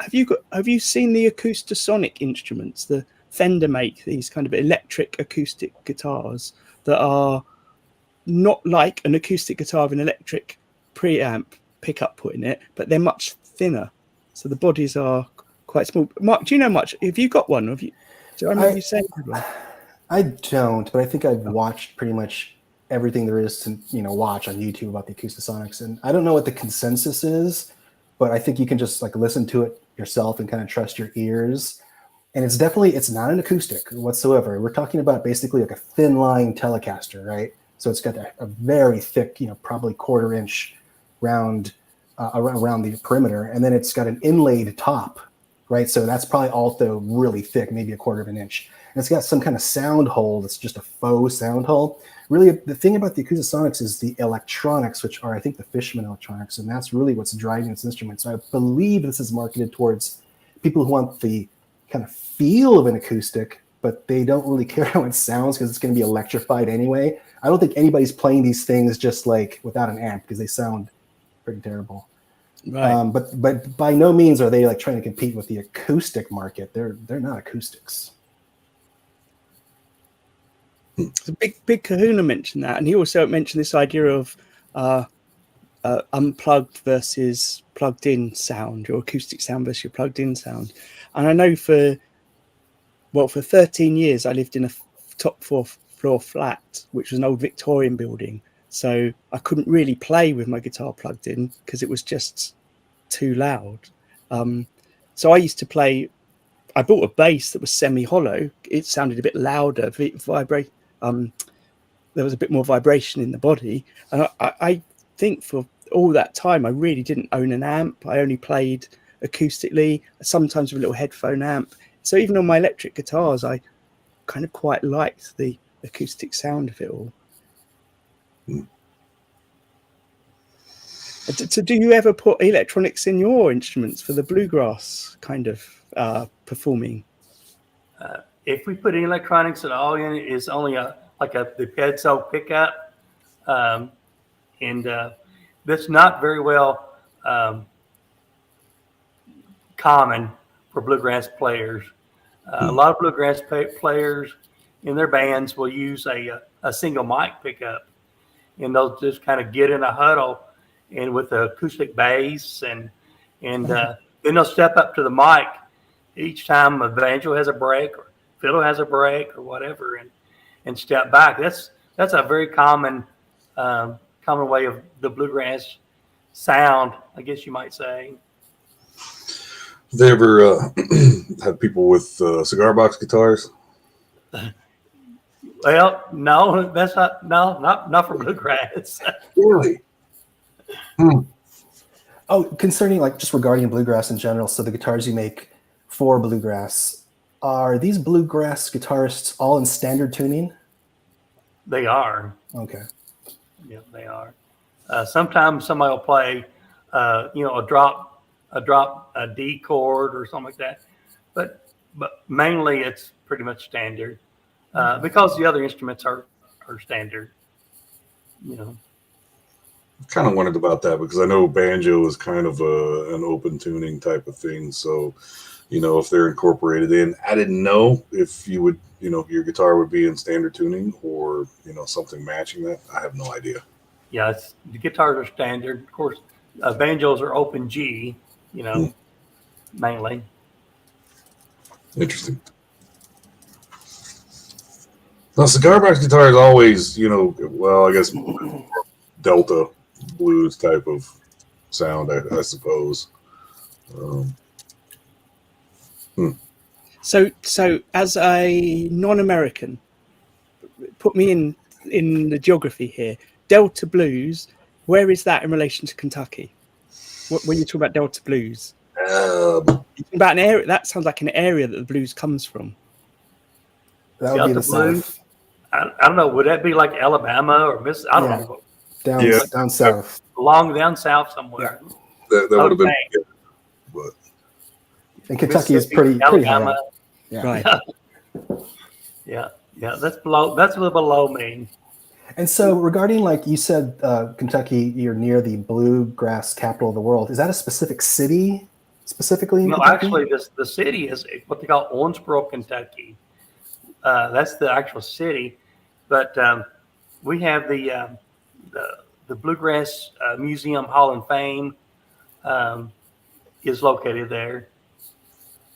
have you seen the Acoustasonic instruments? The Fender make these kind of electric acoustic guitars that are not like an acoustic guitar with an electric preamp pickup put in it, but they're much thinner. So the bodies are quite small. Mark, do you know much? Have you got one? Do I remember you saying one? I don't, but I think I've watched pretty much everything there is to watch on YouTube about the Acoustasonics, and I don't know what the consensus is, but I think you can just like listen to it yourself and kind of trust your ears. And it's not an acoustic whatsoever. We're talking about basically like a thin line Telecaster, right? So it's got a very thick, probably 1/4 inch round around the perimeter, and then it's got an inlaid top, right? So that's probably also really thick, maybe 1/4 inch. And it's got some kind of sound hole that's just a faux sound hole. Really, the thing about the Acoustasonics is the electronics, which are, I think, the Fishman electronics, and that's really what's driving this instrument. So I believe this is marketed towards people who want the kind of feel of an acoustic, but they don't really care how it sounds because it's going to be electrified anyway. I don't think anybody's playing these things just like without an amp because they sound pretty terrible. Right. But by no means are they like trying to compete with the acoustic market. They're not acoustics. So Big Kahuna mentioned that, and he also mentioned this idea of unplugged versus plugged in sound, your acoustic sound versus your plugged in sound. And I know for 13 years I lived in a top 4th floor flat, which was an old Victorian building. So I couldn't really play with my guitar plugged in because it was just too loud. So I used to play. I bought a bass that was semi-hollow. It sounded a bit louder, there was a bit more vibration in the body. And I think for all that time, I really didn't own an amp. I only played acoustically, sometimes with a little headphone amp. So even on my electric guitars, I kind of quite liked the acoustic sound of it all. So do you ever put electronics in your instruments for the bluegrass kind of performing? If we put any electronics at all in, it's only the pedzo pickup, and that's not very well common for bluegrass players. A lot of bluegrass players in their bands will use a single mic pickup, and they'll just kind of get in a huddle and with the acoustic bass, and then they'll step up to the mic each time a banjo has a break or fiddle has a break or whatever, and step back. That's a very common way of the bluegrass sound, I guess you might say. Have they ever had people with cigar box guitars? Well, no, that's not for bluegrass. Really? Oh, concerning just regarding bluegrass in general, so the guitars you make for bluegrass, are these bluegrass guitarists all in standard tuning? They are. Okay. Yeah, they are. Sometimes somebody will play, a D chord or something like that, but mainly it's pretty much standard, because the other instruments are standard. Kind of wondered about that because I know banjo is kind of an open tuning type of thing. So, if they're incorporated in, I didn't know if you would, your guitar would be in standard tuning or, something matching that. I have no idea. Yeah, the guitars are standard. Of course, banjos are open G, mainly. Interesting. Now, cigar box guitar is always, I guess Delta blues type of sound, I suppose. So as a non-American, put me in the geography here. Delta blues, where is that in relation to Kentucky? When you talk about Delta blues, about an area that sounds like an area that the blues comes from. That would be the South. I don't know. Would that be like Alabama or Mississippi? I don't know. Down south. Along down south somewhere. Yeah. That would have been good, but. And Kentucky is pretty high. Yeah. Right. Yeah. That's a little below me. And so, regarding you said, Kentucky, you're near the bluegrass capital of the world. Is that a specific city specifically? No, actually, the city is what they call Owensboro, Kentucky. That's the actual city, but we have the Bluegrass Museum Hall of Fame is located there.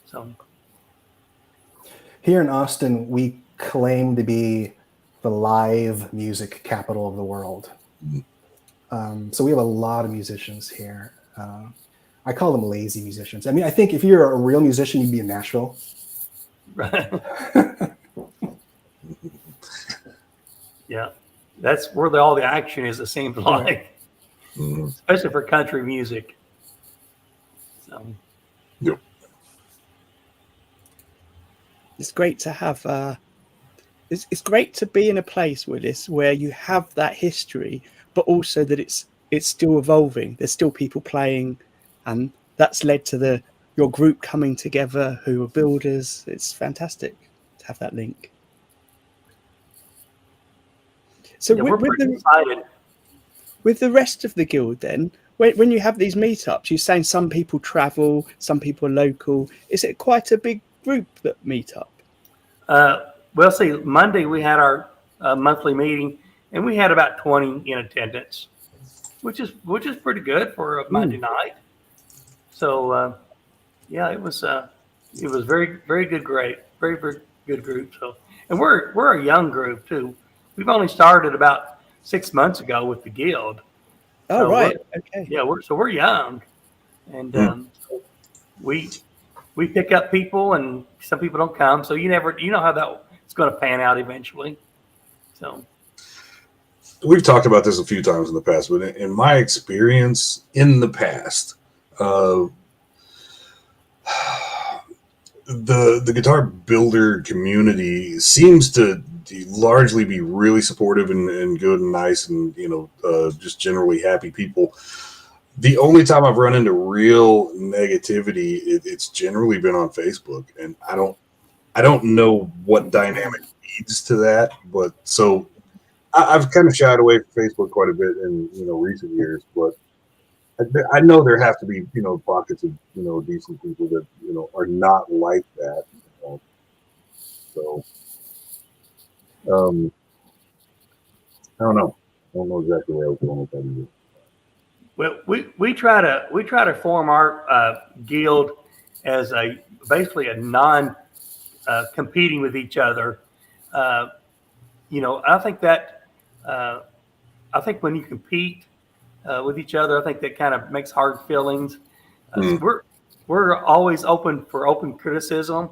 So here in Austin, we claim to be the live music capital of the world. So we have a lot of musicians here. I call them lazy musicians. I mean, I think if you're a real musician, you'd be in Nashville. Right. Yeah, that's where all the action is, it seems like, especially for country music. So. Yep. It's great to have. It's great to be in a place, Willis, where you have that history, but also that it's still evolving. There's still people playing, and that's led to your group coming together who are builders. It's fantastic to have that link. So we're pretty excited. With the rest of the guild then, when you have these meetups, you're saying some people travel, some people are local. Is it quite a big group that meet up? Well, see, Monday we had our monthly meeting, and we had about 20 in attendance, which is pretty good for a Monday night. So, yeah, it was very, very good, very, very good group. So, and we're a young group too. We've only started about 6 months ago with the guild. Oh, so right. Okay. Yeah, we're young, and we pick up people, and some people don't come. So you know how that it's going to pan out eventually. So we've talked about this a few times in the past, but in my experience in the past, the guitar builder community seems to largely be really supportive and good and nice and just generally happy people. The only time I've run into real negativity, it's generally been on Facebook, and I don't know what dynamic leads to that, but so I've kind of shied away from Facebook quite a bit in recent years, but I know there have to be pockets of decent people that are not like that. So I don't know. I don't know exactly where I was going with that either. Well, we try to form our guild as basically a non competing with each other. I think that I think when you compete with each other, I think that kind of makes hard feelings. We're always open for open criticism.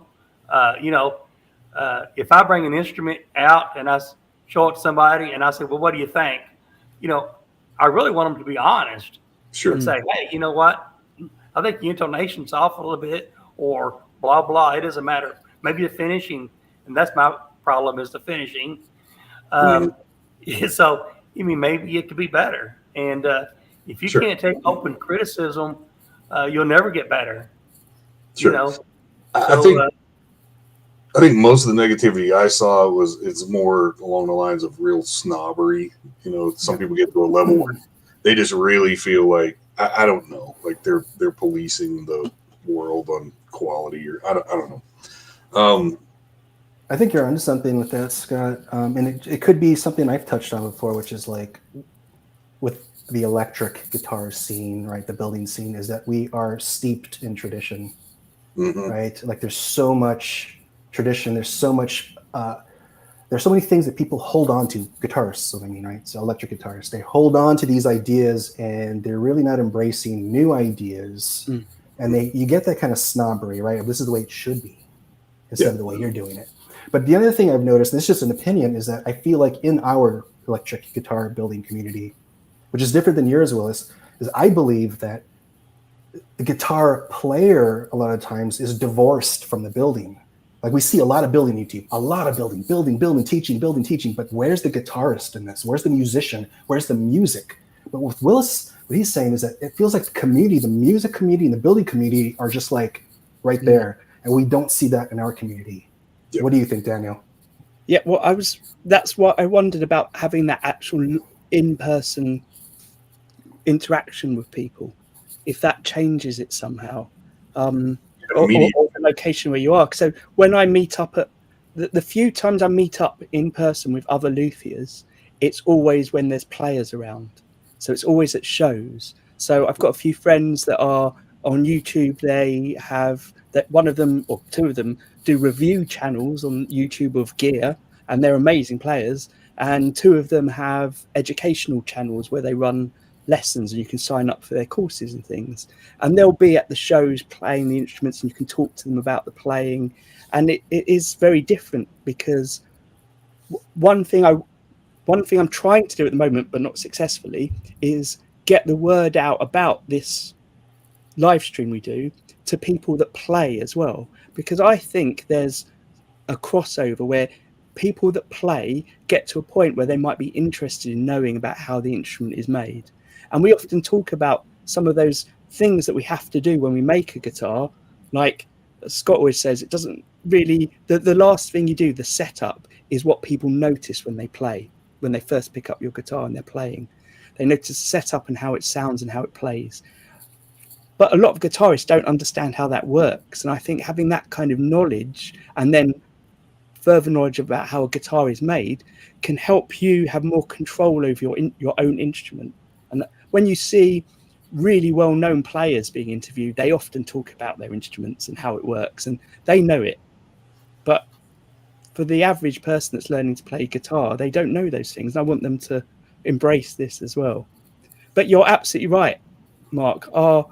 If I bring an instrument out and I show it to somebody and I say, well, what do you think? I really want them to be honest. Sure. And say, hey, you know what? I think the intonation's off a little bit, or blah, blah. It doesn't matter. Maybe the finishing, and that's my problem, is the finishing. So, maybe it could be better. And if you can't take open criticism, you'll never get better. Sure. I think most of the negativity I saw it's more along the lines of real snobbery. Some people get to a level where they just really feel like I don't know, like they're policing the world on quality, or I don't know. I think you're onto something with that, Scott. And it could be something I've touched on before, which is like with the electric guitar scene, right? The building scene, is that we are steeped in tradition, right? Like there's so much tradition. There's so much, there's so many things that people hold on to, guitarists, right? So electric guitarists, they hold on to these ideas and they're really not embracing new ideas. And you get that kind of snobbery, right? This is the way it should be instead of the way you're doing it. But the other thing I've noticed, and this is just an opinion, is that I feel like in our electric guitar building community, which is different than yours, Willis, is I believe that the guitar player a lot of times is divorced from the building. Like we see a lot of building YouTube, a lot of building, teaching, but where's the guitarist in this? Where's the musician? Where's the music? But with Willis, what he's saying is that it feels like the community, the music community and the building community are just like right there. And we don't see that in our community. What do you think, Daniel? Yeah, well, that's what I wondered about, having that actual in-person interaction with people, if that changes it somehow. Or the location where you are. So when I meet up at the few times I meet up in person with other luthiers, it's always when there's players around. So it's always at shows. So I've got a few friends that are on YouTube. They have that, one of them or two of them do review channels on YouTube of gear, and they're amazing players. And two of them have educational channels where they run lessons and you can sign up for their courses and things, and they'll be at the shows playing the instruments and you can talk to them about the playing. And it is very different, because one thing I'm trying to do at the moment, but not successfully, is get the word out about this live stream we do to people that play as well, because I think there's a crossover where people that play get to a point where they might be interested in knowing about how the instrument is made. And we often talk about some of those things that we have to do when we make a guitar. Like Scott always says, it doesn't really, the last thing you do, the setup, is what people notice when they play, when they first pick up your guitar and they're playing. They notice the setup and how it sounds and how it plays. But a lot of guitarists don't understand how that works. And I think having that kind of knowledge and then further knowledge about how a guitar is made can help you have more control over your own instrument. And when you see really well-known players being interviewed, they often talk about their instruments and how it works, and they know it. But for the average person that's learning to play guitar, they don't know those things. And I want them to embrace this as well. But you're absolutely right, Mark. Our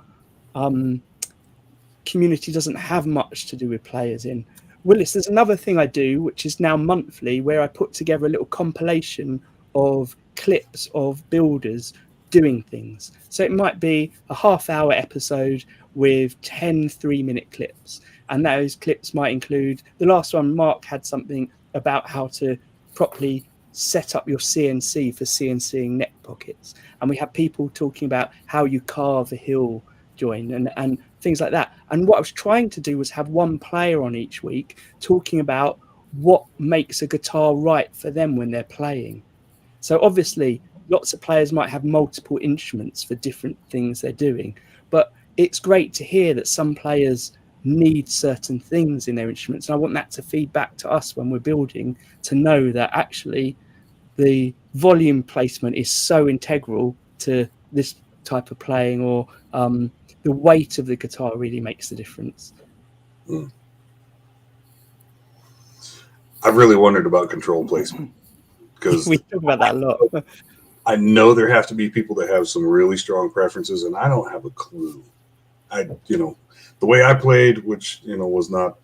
community doesn't have much to do with players in. Willis, there's another thing I do, which is now monthly, where I put together a little compilation of clips of builders doing things. So it might be a half-hour episode with 10 3-minute clips. And those clips might include, the last one, Mark had something about how to properly set up your CNC for CNCing neck pockets. And we have people talking about how you carve a heel joint and things like that. And what I was trying to do was have one player on each week talking about what makes a guitar right for them when they're playing. So obviously, lots of players might have multiple instruments for different things they're doing, but it's great to hear that some players need certain things in their instruments. And I want that to feed back to us when we're building, to know that actually the volume placement is so integral to this type of playing, or the weight of the guitar really makes the difference. I've really wondered about control placement, because we talk about that a lot. I know there have to be people that have some really strong preferences, and I don't have a clue. The way I played, which, was not,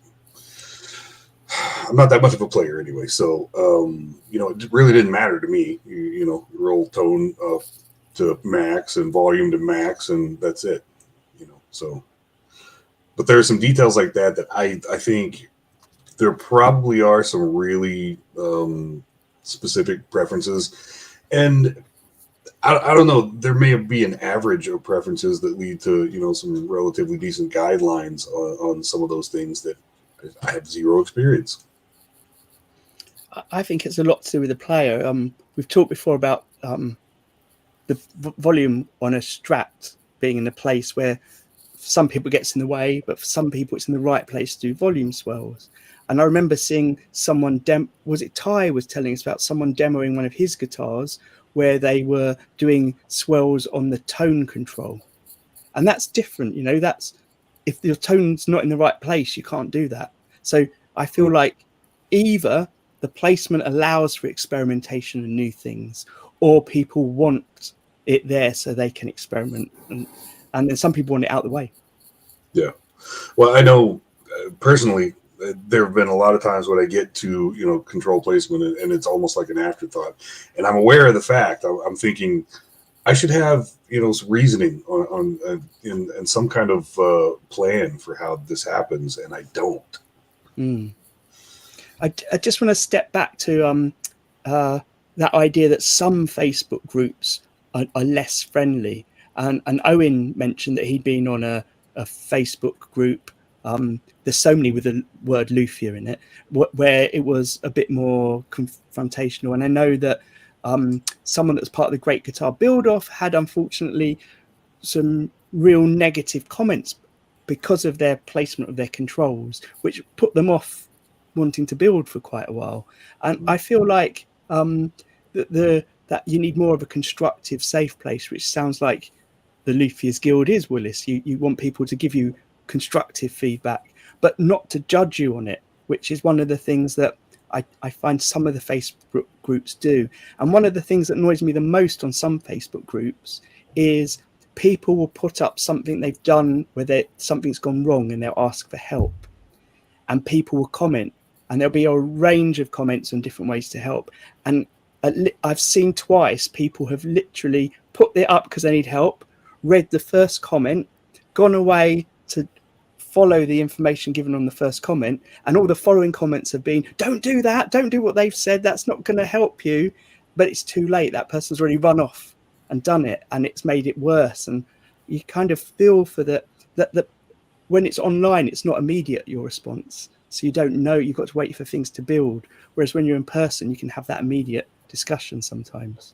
I'm not that much of a player anyway. So, it really didn't matter to me. You roll tone to max and volume to max, and that's it, so, but there are some details like that I think there probably are some really specific preferences, and I don't know, there may be an average of preferences that lead to, some relatively decent guidelines on some of those things that I have zero experience. I think it's a lot to do with the player. We've talked before about the volume on a Strat being in a place where some people it gets in the way, but for some people it's in the right place to do volume swells. And I remember seeing someone, was it Ty was telling us about someone demoing one of his guitars where they were doing swells on the tone control. And that's different, that's, if your tone's not in the right place, you can't do that. So I feel like either the placement allows for experimentation and new things, or people want it there so they can experiment. And then some people want it out of the way. Yeah. Well, I know personally, there have been a lot of times when I get to, control placement and it's almost like an afterthought. And I'm aware of the fact. I'm thinking I should have, some reasoning on and some kind of plan for how this happens. And I don't. I just want to step back to that idea that some Facebook groups are less friendly. And Owen mentioned that he'd been on a Facebook group. There's so many with the word luthier in it, where it was a bit more confrontational. And I know that someone that's part of the Great Guitar Build-Off had, unfortunately, some real negative comments because of their placement of their controls, which put them off wanting to build for quite a while. And I feel like that you need more of a constructive, safe place, which sounds like the Luthiers Guild is, Willis. You want people to give you constructive feedback, but not to judge you on it, which is one of the things that I find some of the Facebook groups do. And one of the things that annoys me the most on some Facebook groups is people will put up something they've done where something's gone wrong and they'll ask for help. And people will comment, and there'll be a range of comments on different ways to help. And I've seen twice people have literally put it up because they need help, read the first comment, gone away to follow the information given on the first comment, and all the following comments have been, don't do that, don't do what they've said, that's not going to help you. But it's too late, that person's already run off and done it, and it's made it worse. And you kind of feel for that when it's online, it's not immediate, your response, so you don't know, you've got to wait for things to build, whereas when you're in person you can have that immediate discussion sometimes.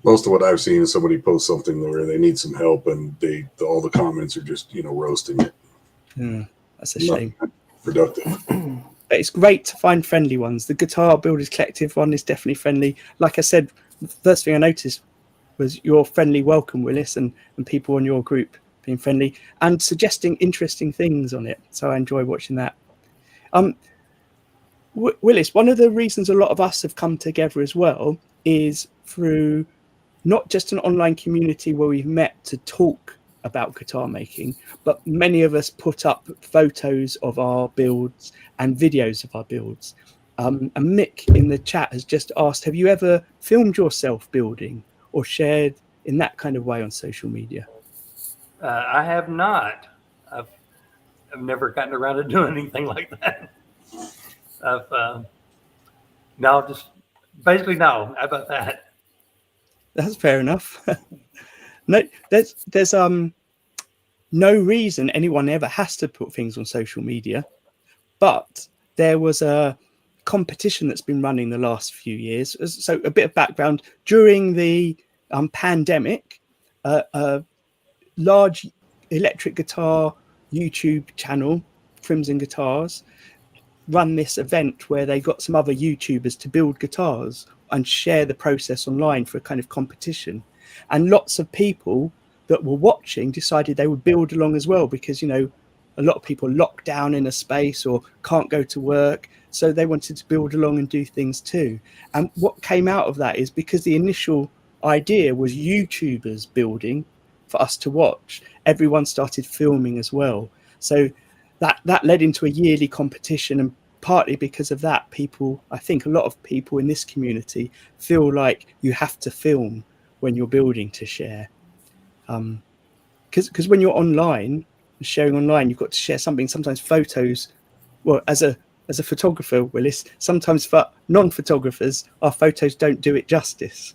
Most of what I've seen is somebody post something where they need some help, and all the comments are just roasting it. That's a shame. Not productive. But it's great to find friendly ones. The Guitar Builders Collective one is definitely friendly. Like I said, the first thing I noticed was your friendly welcome, Willis, and people on your group being friendly and suggesting interesting things on it. So I enjoy watching that. Willis, one of the reasons a lot of us have come together as well is through not just an online community where we've met to talk about guitar making, but many of us put up photos of our builds and videos of our builds. And Mick in the chat has just asked, have you ever filmed yourself building or shared in that kind of way on social media? I have not. I've never gotten around to doing anything like that. No, just basically no. How about that? That's fair enough. No, there's no reason anyone ever has to put things on social media, but there was a competition that's been running the last few years. So a bit of background: during the pandemic, a large electric guitar YouTube channel, Crimson Guitars, run this event where they got some other YouTubers to build guitars and share the process online for a kind of competition. And lots of people that were watching decided they would build along as well, because, you know, a lot of people locked down in a space or can't go to work. So they wanted to build along and do things too. And what came out of that is, because the initial idea was YouTubers building for us to watch, everyone started filming as well. So that led into a yearly competition, and partly because of that, people, I think a lot of people in this community feel like you have to film when you're building to share. Because when you're online, sharing online, you've got to share something, sometimes photos. Well, as a photographer, Willis, sometimes for non-photographers, our photos don't do it justice.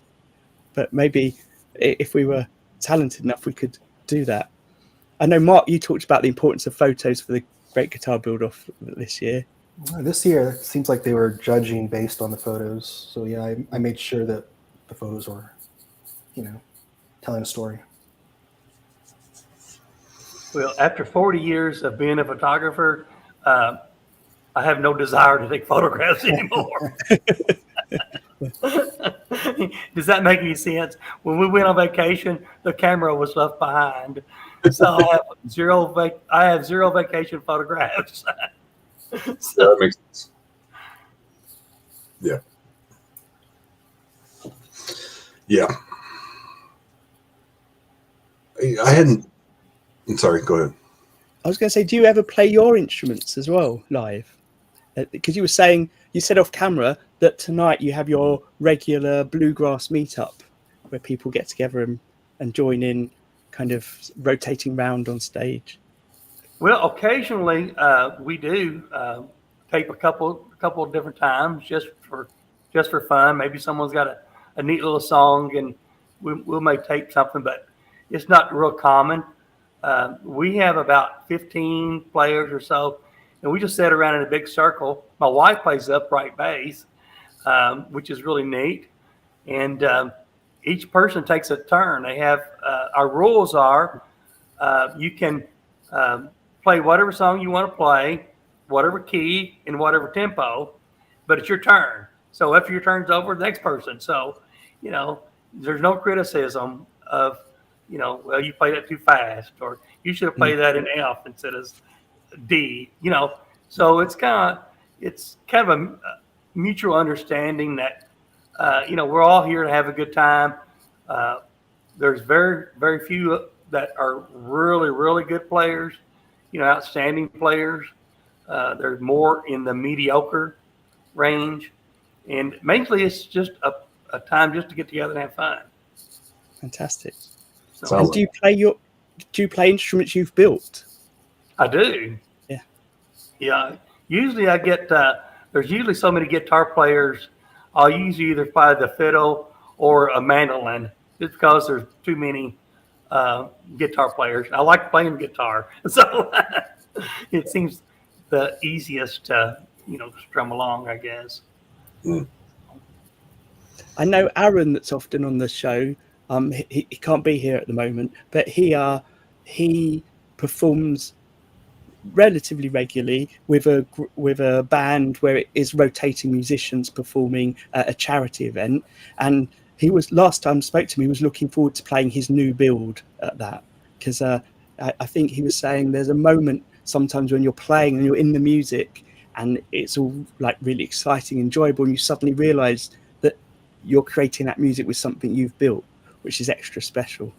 But maybe if we were talented enough, we could do that. I know, Mark, you talked about the importance of photos for the Great Guitar Build-Off this year. This year, it seems like they were judging based on the photos. So yeah, I made sure that the photos were, you know, telling a story. Well, after 40 years of being a photographer, I have no desire to take photographs anymore. Does that make any sense? When we went on vacation, the camera was left behind. So I have zero vacation photographs. So that makes sense. Yeah. Yeah. I'm sorry, go ahead. I was going to say, do you ever play your instruments as well live? Because you said off camera that tonight you have your regular bluegrass meetup where people get together and join in, kind of rotating round on stage. Well, occasionally we do tape a couple of different times just for fun. Maybe someone's got a neat little song, and we'll may tape something, but it's not real common. We have about 15 players or so, and we just sit around in a big circle. My wife plays upright bass, which is really neat, and each person takes a turn. They have our rules are you can play whatever song you want to play, whatever key and whatever tempo, but it's your turn. So after your turn's over, the next person. So, you know, there's no criticism of, you know, well, you played that too fast, or you should have played that in F instead of D, you know. So it's kind of a mutual understanding that, you know, we're all here to have a good time. There's very, very few that are really, really good players, you know, outstanding players. There's more in the mediocre range. And mainly it's just a time just to get together and have fun. Fantastic. So, and do you play instruments you've built? I do. Yeah. Yeah. Usually I get, there's usually so many guitar players, I'll usually either play the fiddle or a mandolin, just because there's too many guitar players. I like playing guitar, so it seems the easiest to, you know, strum along, I guess. I know Arran, that's often on the show. He can't be here at the moment, but he performs relatively regularly with a band where it is rotating musicians performing at a charity event. And he was, last time I spoke to him, he was looking forward to playing his new build at that, because I think he was saying there's a moment sometimes when you're playing and you're in the music and it's all like really exciting, enjoyable, and you suddenly realize that you're creating that music with something you've built, which is extra special.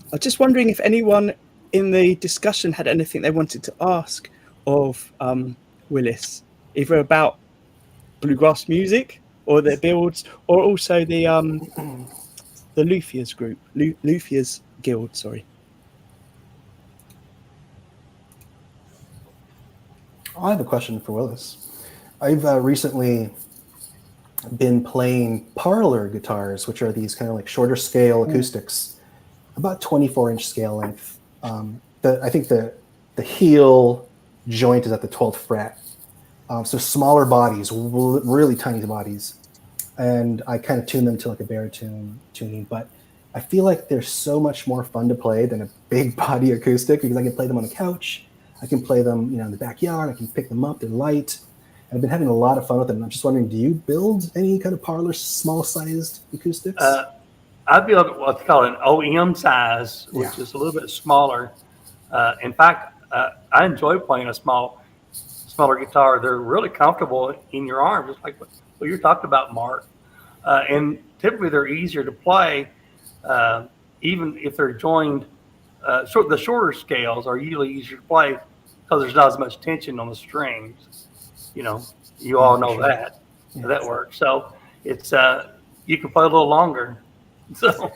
I was just wondering if anyone in the discussion had anything they wanted to ask of Willis, either about bluegrass music or their builds, or also the luthiers group, luthiers guild. Sorry. I have a question for Willis. I've recently been playing parlor guitars, which are these kind of like shorter scale acoustics, about 24-inch scale length. I think the heel joint is at the 12th fret. So smaller bodies, really tiny bodies. And I kind of tune them to like a baritone tuning, but I feel like they're so much more fun to play than a big body acoustic, because I can play them on the couch. I can play them, in the backyard. I can pick them up. They're light. I've been having a lot of fun with them. I'm just wondering, do you build any kind of parlor small-sized acoustics? I build what's called an OEM size, which is a little bit smaller. In fact, I enjoy playing a smaller guitar. They're really comfortable in your arm, just like what you're talking about, Mark. And typically they're easier to play, even if they're joined. The shorter scales are usually easier to play because there's not as much tension on the strings. You all know that. Yeah. That works. So it's you can play a little longer. So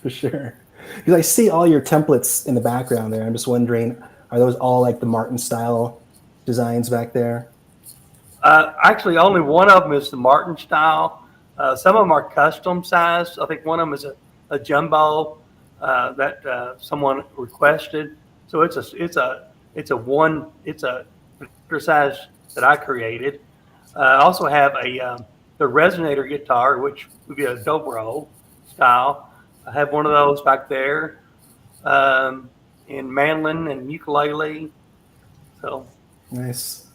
for sure. Because I see all your templates in the background there. I'm just wondering, are those all like the Martin style designs back there? Actually, only one of them is the Martin style. Some of them are custom sized. I think one of them is a jumbo that someone requested. So it's a particular size that I created. I also have the resonator guitar, which would be a dobro style. I have one of those back there, in mandolin and ukulele. So nice.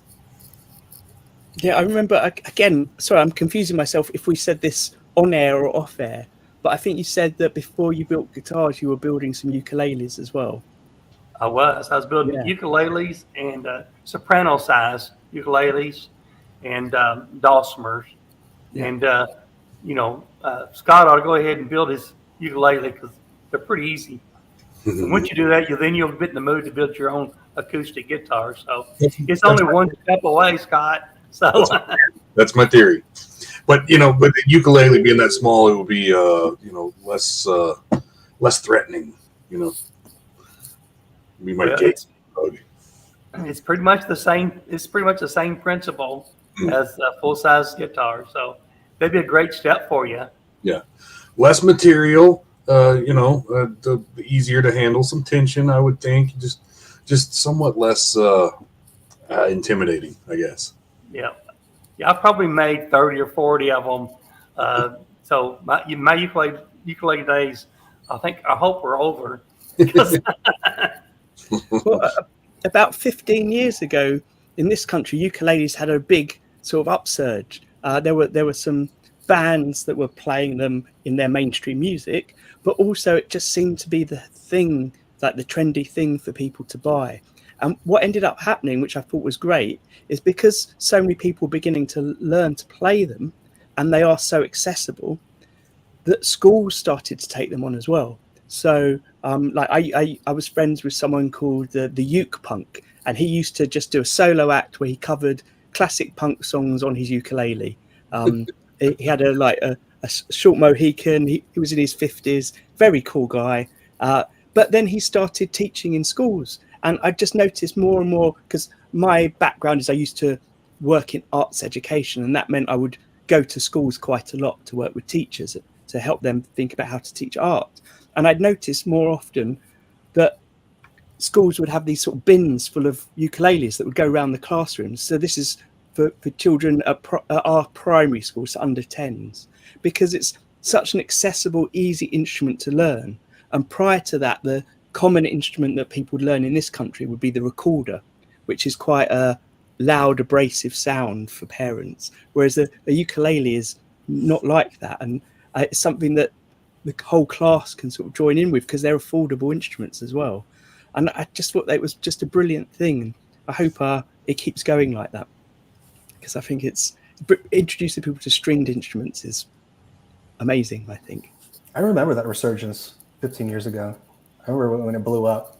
Yeah, I remember, again, sorry, I'm confusing myself if we said this on air or off air, but I think you said that before you built guitars, you were building some ukuleles as well. I was building ukuleles and soprano size ukuleles and dulcimers. Yeah. And, Scott ought to go ahead and build his ukulele because they're pretty easy. And once you do that, you'll be in the mood to build your own acoustic guitar. So it's only one step away, Scott. So that's my theory. But with the ukulele being that small, it would be less threatening. We might get. It's pretty much the same. It's pretty much the same principle as a full size guitar. So that'd be a great step for you. Yeah, less material. Easier to handle some tension, I would think. Just somewhat less intimidating, I guess. Yeah, I've probably made 30 or 40 of them. So my ukulele days, I hope we're over. Well, about 15 years ago in this country, ukuleles had a big sort of upsurge. There were some bands that were playing them in their mainstream music, but also it just seemed to be the thing, like the trendy thing for people to buy. And what ended up happening, which I thought was great, is because so many people were beginning to learn to play them and they are so accessible, that schools started to take them on as well. So I was friends with someone called the Uke Punk, and he used to just do a solo act where he covered classic punk songs on his ukulele. He had a short Mohican. He was in his 50s, very cool guy. But then he started teaching in schools. And I just noticed more and more, because my background is I used to work in arts education, and that meant I would go to schools quite a lot to work with teachers to help them think about how to teach art. And I'd noticed more often that schools would have these sort of bins full of ukuleles that would go around the classrooms. So this is for children at our primary schools, so under 10s, because it's such an accessible, easy instrument to learn. And prior to that, the common instrument that people would learn in this country would be the recorder, which is quite a loud, abrasive sound for parents, whereas a ukulele is not like that. And it's something that the whole class can sort of join in with because they're affordable instruments as well. And I just thought that was just a brilliant thing. And I hope it keeps going like that, because I think it's introducing people to stringed instruments is amazing, I think. I remember that resurgence 15 years ago. I remember when it blew up.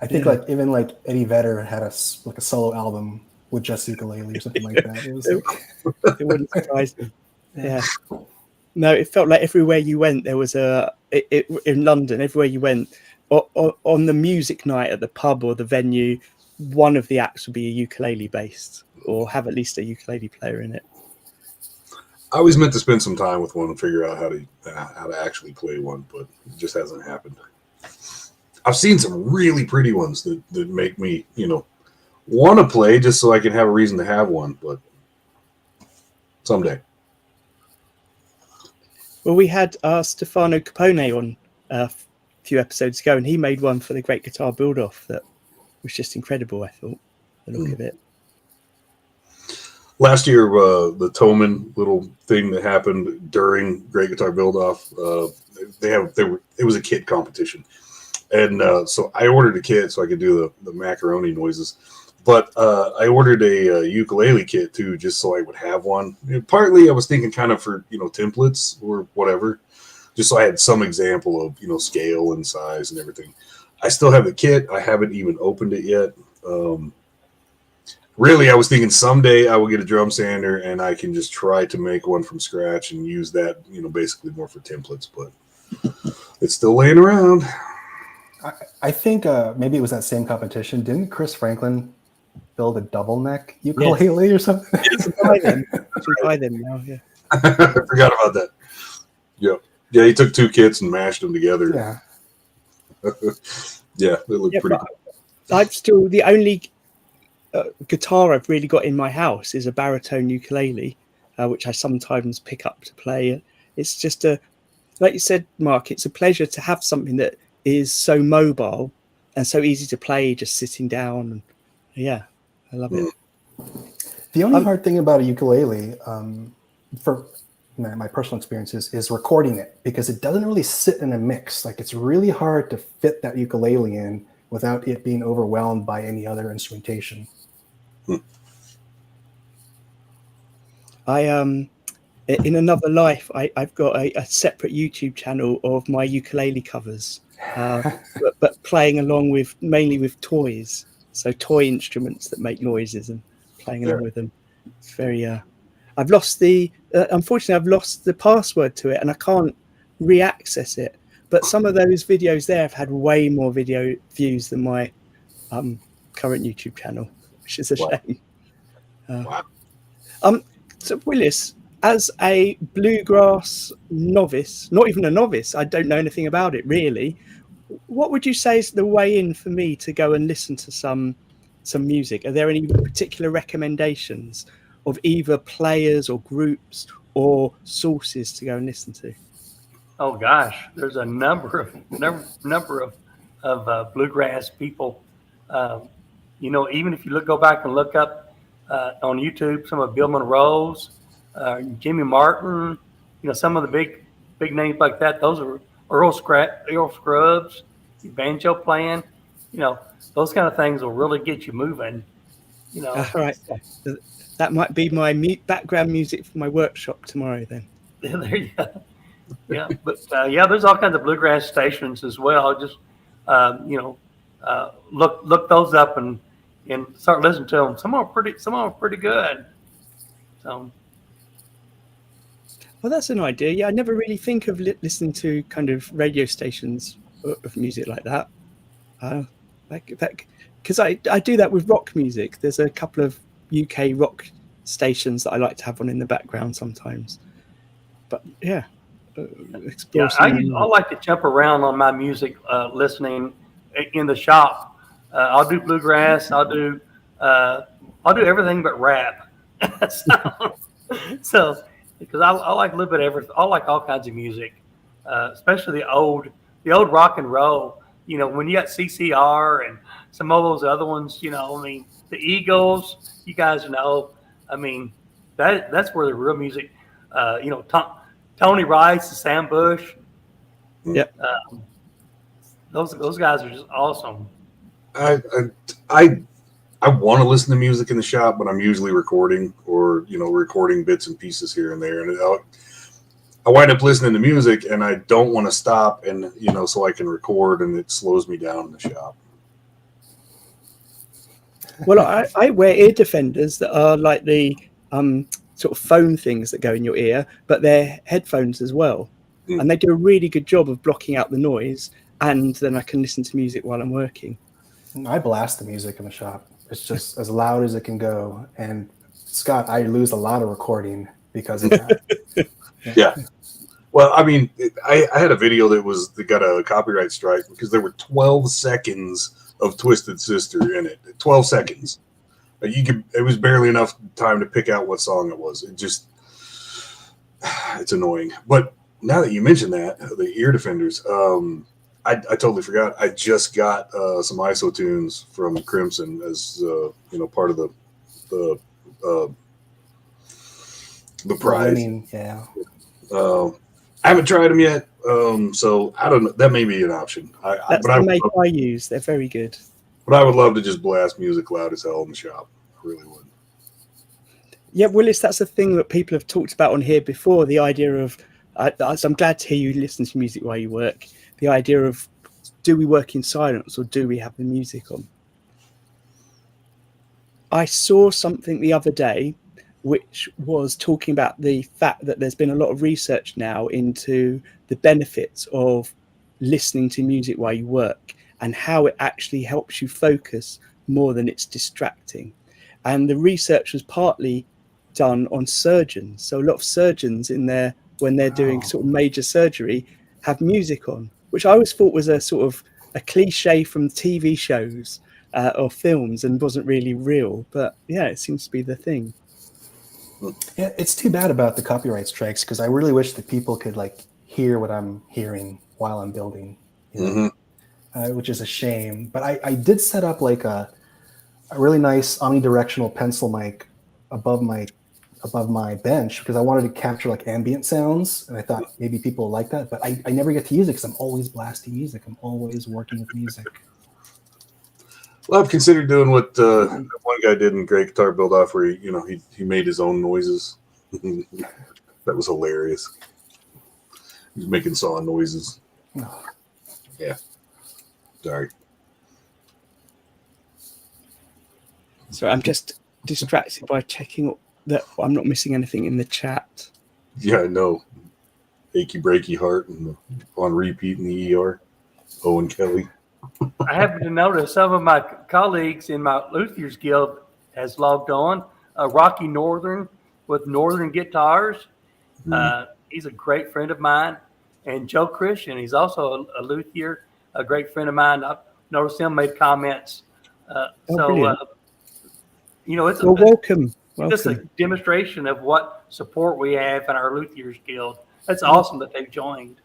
I think even Eddie Vedder had a solo album with just ukulele or something like that. It wouldn't surprise me. Yeah. No, it felt like everywhere you went, there was in London, everywhere you went, on the music night at the pub or the venue, one of the acts would be a ukulele based, or have at least a ukulele player in it. I always meant to spend some time with one and figure out how to actually play one, but it just hasn't happened. I've seen some really pretty ones that make me, want to play just so I can have a reason to have one, but someday. Well, we had Stefano Capone on a few episodes ago, and he made one for the Great Guitar Build-Off that was just incredible, I thought, the look of it. Last year, the Toman little thing that happened during Great Guitar Build-Off, it was a kit competition. And so I ordered a kit so I could do the macaroni noises. But I ordered a ukulele kit, too, just so I would have one. And partly I was thinking kind of for, templates or whatever, just so I had some example of, scale and size and everything. I still have the kit. I haven't even opened it yet. Really, I was thinking someday I will get a drum sander and I can just try to make one from scratch and use that, basically more for templates. But it's still laying around. I think maybe it was that same competition. Didn't Chris Franklin build a double neck ukulele or something? Yes, buy them now, yeah. I forgot about that. Yeah, he took two kits and mashed them together. Yeah. Yeah, they look pretty cool. I've still, the only guitar I've really got in my house is a baritone ukulele, which I sometimes pick up to play. It's just like you said, Mark, it's a pleasure to have something that is so mobile and so easy to play just sitting down. And yeah, I love it. The only hard thing about a ukulele, for my personal experiences, is recording it, because it doesn't really sit in a mix. Like, it's really hard to fit that ukulele in without it being overwhelmed by any other instrumentation. In another life, I've got a separate YouTube channel of my ukulele covers, but playing along mainly with toys. So toy instruments that make noises and playing along with them. It's very, I've lost unfortunately I've lost the password to it and I can't re-access it. But some of those videos there have had way more video views than my current YouTube channel, which is a shame. Wow. So Willis, as a bluegrass novice, not even a novice, I don't know anything about it really. What would you say is the way in for me to go and listen to some music? Are there any particular recommendations of either players or groups or sources to go and listen to? Oh gosh, there's a number of bluegrass people. Even if you go back and look up on YouTube some of Bill Monroe's, Jimmy Martin, some of the big names like that. Those are Earl Scruggs, banjo playing. Those kind of things will really get you moving. All right, that might be my background music for my workshop tomorrow. Then there you go. Yeah, but there's all kinds of bluegrass stations as well. Just look those up and start listening to them. Some are pretty good. So, well, that's an idea. Yeah, I never really think of listening to kind of radio stations of music like that. Because I do that with rock music. There's a couple of UK rock stations that I like to have on in the background sometimes. But yeah. I like to jump around on my music listening in the shop. I'll do bluegrass. I'll do everything but rap. so because I like a little bit of everything. I like all kinds of music, especially the old rock and roll. When you got CCR and some of those other ones. The Eagles. You guys know. That's where the real music. Tony Rice, Sam Bush. Yeah. Those guys are just awesome. I want to listen to music in the shop, but I'm usually recording or recording bits and pieces here and there, and I wind up listening to music, and I don't want to stop and so I can record, and it slows me down in the shop. Well, I wear ear defenders that are like the sort of phone things that go in your ear, but they're headphones as well. And they do a really good job of blocking out the noise, and then I can listen to music while I'm working. I blast the music in the shop. It's just as loud as it can go. And Scott, I lose a lot of recording because of that. Yeah. Well, I mean, I had a video that got a copyright strike because there were 12 seconds of Twisted Sister in it. 12 seconds. It was barely enough time to pick out what song it was. It's annoying. But now that you mention that, the ear defenders, I totally forgot. I just got some ISO tunes from Crimson as part of the prize. Yeah. I haven't tried them yet, so I don't know. That may be an option. That's the make I use. They're very good. But I would love to just blast music loud as hell in the shop. I really would. Yeah, Willis, that's a thing that people have talked about on here before. The idea of, so I'm glad to hear you listen to music while you work. The idea of, do we work in silence or do we have the music on? I saw something the other day which was talking about the fact that there's been a lot of research now into the benefits of listening to music while you work and how it actually helps you focus more than it's distracting. And the research was partly done on surgeons. So a lot of surgeons when they're doing sort of major surgery have music on, which I always thought was a sort of a cliche from TV shows or films and wasn't really real. But yeah, it seems to be the thing. Yeah, it's too bad about the copyright strikes because I really wish that people could hear what I'm hearing while I'm building, which is a shame. But I did set up a really nice omnidirectional pencil mic above my bench because I wanted to capture ambient sounds, and I thought maybe people like that. But I never get to use it because I'm always blasting music. I'm always working with music. Well, I've considered doing what one guy did in Great Guitar Build Off, where he made his own noises. That was hilarious. He was making saw noises. Oh. Yeah. Sorry. So I'm just distracted by checking that I'm not missing anything in the chat. Yeah, I know. Achy breaky heart and on repeat in the ER. Owen Kelly. I happen to notice some of my colleagues in my Luthiers Guild has logged on. Rocky Northern with Northern Guitars. He's a great friend of mine. And Joe Christian, he's also a luthier, a great friend of mine. I've noticed him made comments. It's welcome. Just a demonstration of what support we have in our Luthiers Guild. That's awesome that they've joined.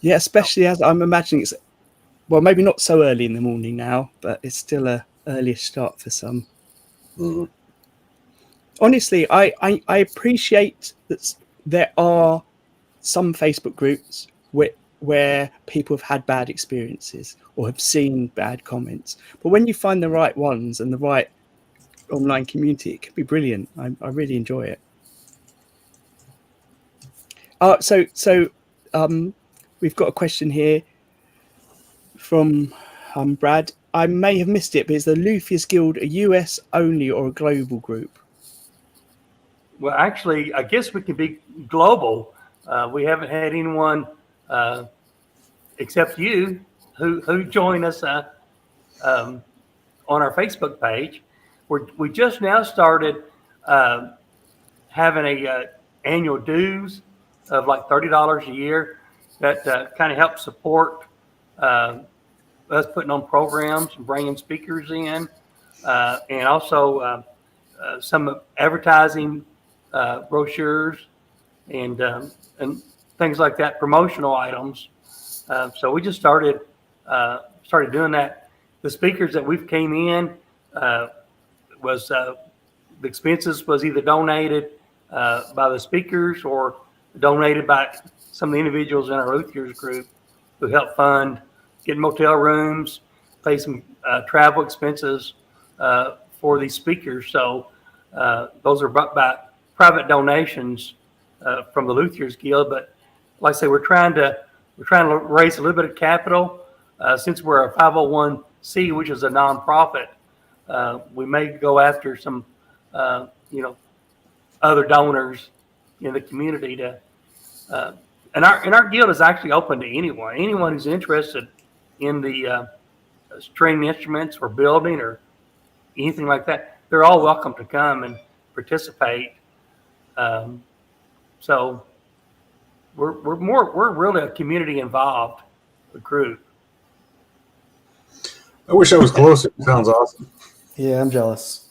Yeah, especially as I'm imagining it's, well, maybe not so early in the morning now, but it's still a earlier start for some. Mm-hmm. Honestly, I appreciate that there are some Facebook groups where people have had bad experiences or have seen bad comments. But when you find the right ones and the right online community, it can be brilliant. I really enjoy it. So we've got a question here from Brad. I may have missed it, but is the Luthiers Guild a US only or a global group? Well, actually, I guess we can be global. We haven't had anyone except you who join us on our Facebook page. We just now started having a annual dues of like $30 a year that kind of helps support us putting on programs and bringing speakers in, and also some advertising brochures and things like that, promotional items. So we just started doing that. The speakers that we've came in was the expenses was either donated by the speakers or donated by some of the individuals in our Luthiers group who help fund getting motel rooms, pay some travel expenses for these speakers. So those are by private donations from the Luthiers Guild. But like I say, we're trying to raise a little bit of capital since we're a 501c, which is a nonprofit. We may go after some, other donors in the community to, and our guild is actually open to anyone who's interested in the string instruments or building or anything like that, they're all welcome to come and participate. So we're really a community involved group. I wish I was closer. It sounds awesome. Yeah, I'm jealous.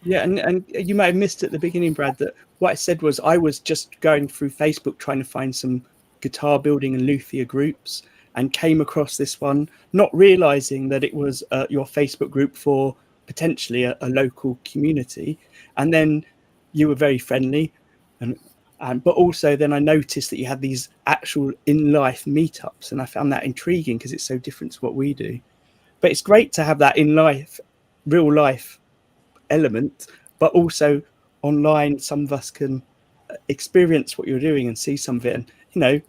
Yeah, and you may have missed at the beginning, Brad, that what I said was I was just going through Facebook trying to find some guitar building and luthier groups, and came across this one, not realizing that it was your Facebook group for potentially a local community. And then you were very friendly, but also then I noticed that you had these actual in-life meetups, and I found that intriguing because it's so different to what we do. But it's great to have that in-life, real-life element, but also online some of us can experience what you're doing and see some of it. And you know,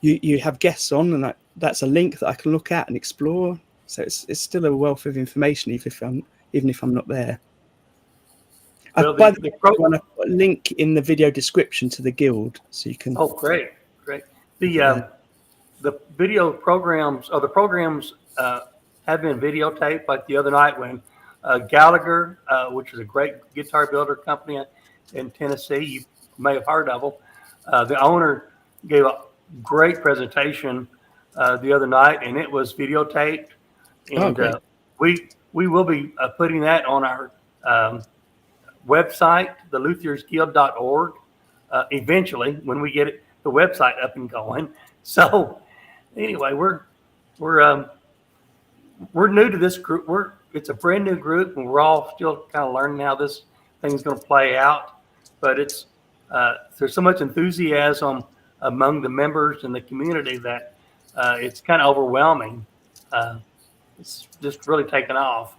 you have guests on, and that's a link that I can look at and explore. So it's still a wealth of information, even if I'm not there. Well, By the way, I want to put a link in the video description to the guild, so you can. Oh, great. The video programs, or the programs have been videotaped. Like the other night when Gallagher, which is a great guitar builder company in Tennessee, you may have heard of them. The owner gave a great presentation the other night, and it was videotaped. And we will be putting that on our website, the luthiersguild.org, eventually when we get the website up and going. So anyway, we're new to this group. It's a brand new group, and we're all still kind of learning how this thing's going to play out. But it's there's so much enthusiasm among the members in the community that it's kind of overwhelming. It's just really taken off.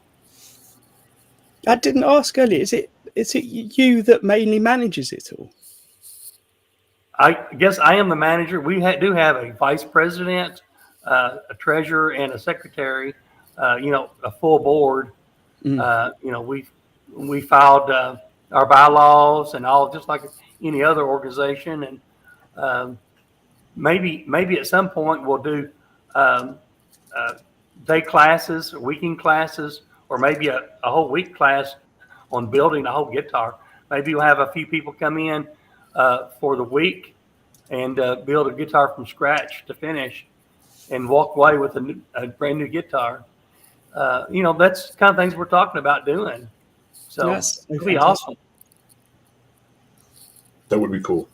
I didn't ask earlier. Is it you that mainly manages it all? I guess I am the manager. We do have a vice president, a treasurer, and a secretary. A full board. We filed our bylaws and all, just like any other organization. And maybe at some point we'll do day classes, weekend classes, or maybe a whole week class on building a whole guitar. Maybe we'll have a few people come in for the week and build a guitar from scratch to finish and walk away with a brand new guitar. That's the kind of things we're talking about doing. So it'd be awesome. That would be cool.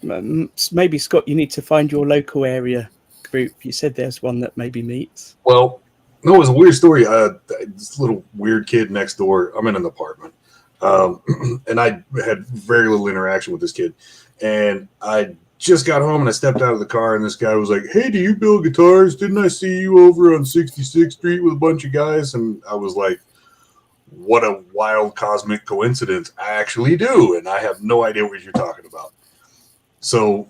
Maybe, Scott, you need to find your local area group. You said there's one that maybe meets. Well, no, it was a weird story. This little weird kid next door, I'm in an apartment, and I had very little interaction with this kid. And I just got home and I stepped out of the car, and this guy was like, "Hey, do you build guitars? Didn't I see you over on 66th Street with a bunch of guys?" And I was like, what a wild cosmic coincidence. I actually do, and I have no idea what you're talking about. So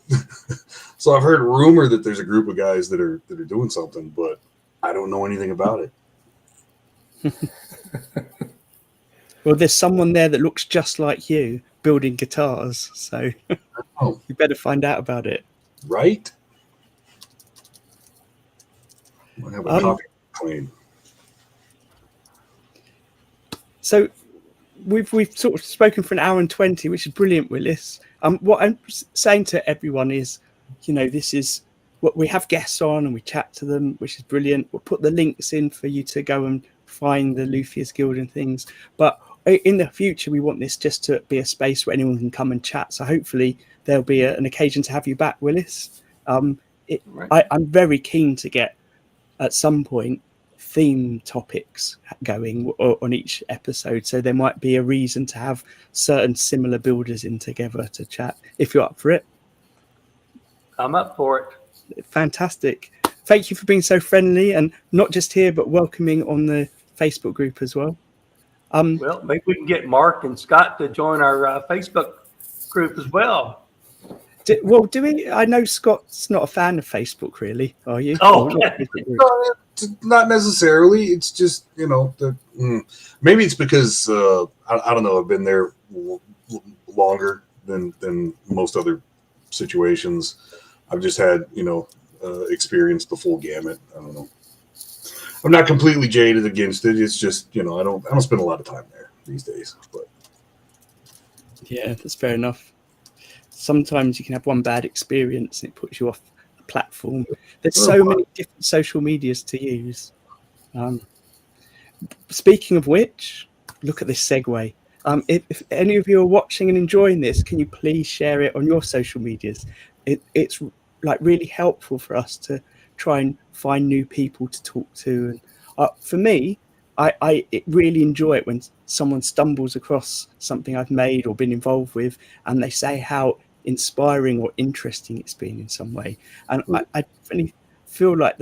I've heard rumor that there's a group of guys that are doing something, but I don't know anything about it. Well, there's someone there that looks just like you building guitars, so you better find out about it. Right? I have a coffee claim. So we've sort of spoken for an hour and 20, which is brilliant, Willis. What I'm saying to everyone is, this is what we have guests on and we chat to them, which is brilliant. We'll put the links in for you to go and find the Luthiers Guild and things. But in the future, we want this just to be a space where anyone can come and chat. So hopefully there'll be an occasion to have you back, Willis. I'm very keen to get at some point theme topics going on each episode, so there might be a reason to have certain similar builders in together to chat, if you're up for it. I'm up for it. Fantastic. Thank you for being so friendly, and not just here but welcoming on the Facebook group as well. Well, maybe we can get Mark and Scott to join our Facebook group as well. Do we? I know Scott's not a fan of Facebook, really. Are you? Oh, not necessarily. It's just maybe it's because I don't know. I've been there longer than most other situations. I've just had experienced the full gamut. I don't know. I'm not completely jaded against it. It's just, I don't spend a lot of time there these days. But yeah, that's fair enough. Sometimes you can have one bad experience and it puts you off a platform. There's so many different social medias to use. Speaking of which, look at this segue. If any of you are watching and enjoying this, can you please share it on your social medias? It's like really helpful for us to try and find new people to talk to. And for me, I really enjoy it when someone stumbles across something I've made or been involved with, and they say how inspiring or interesting it's been in some way. And I definitely feel like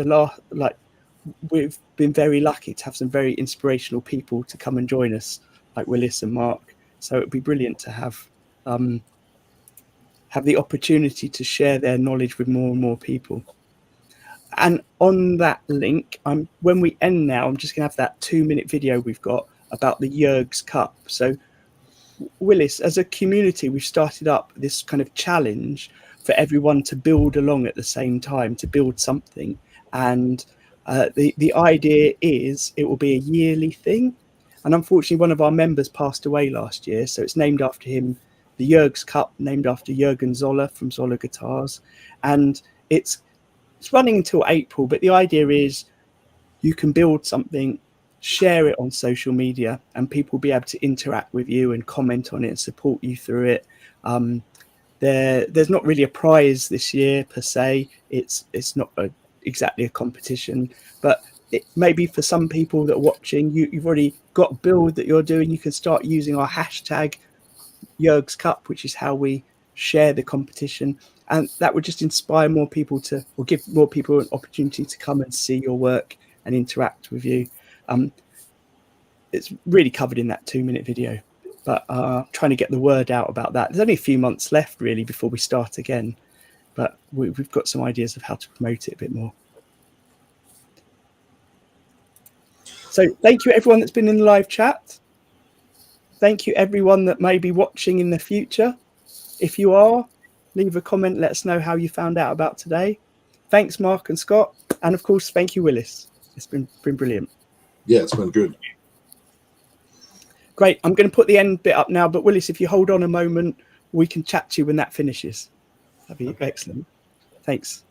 we've been very lucky to have some very inspirational people to come and join us, like Willis and Mark. So it'd be brilliant to have the opportunity to share their knowledge with more and more people. And on that link, when we end now, I'm just going to have that 2-minute video we've got about the Jurgs Cup. So Willis, as a community, we've started up this kind of challenge for everyone to build along at the same time, to build something. And the idea is it will be a yearly thing. And unfortunately, one of our members passed away last year. So it's named after him, the Jurgs Cup, named after Jürgen Zoller from Zoller Guitars. And it's running until April, but the idea is you can build something, share it on social media, and people will be able to interact with you and comment on it and support you through it. There's not really a prize this year per se. It's not exactly a competition, but it maybe for some people that are watching, you've already got a build that you're doing. You can start using our hashtag Jurgs Cup, which is how we share the competition. And that would just inspire more people or give more people an opportunity to come and see your work and interact with you. It's really covered in that 2-minute video, but trying to get the word out about that. There's only a few months left really before we start again, but we've got some ideas of how to promote it a bit more. So thank you everyone that's been in the live chat. Thank you everyone that may be watching in the future. If you are, leave a comment, let us know how you found out about today. Thanks, Mark and Scott. And of course, thank you, Willis. It's been brilliant. Yeah, it's been good. Great. I'm going to put the end bit up now, but Willis, if you hold on a moment, we can chat to you when that finishes. That'd be excellent. Thanks.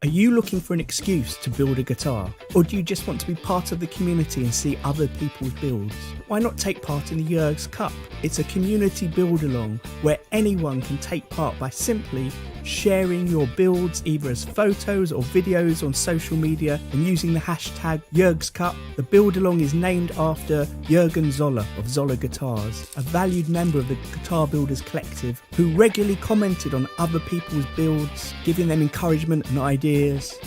Are you looking for an excuse to build a guitar? Or do you just want to be part of the community and see other people's builds? Why not take part in the Jurgs Cup? It's a community build-along where anyone can take part by simply sharing your builds either as photos or videos on social media and using the hashtag Jurgs Cup. The build-along is named after Jürgen Zoller of Zoller Guitars, a valued member of the Guitar Builders Collective who regularly commented on other people's builds, giving them encouragement and ideas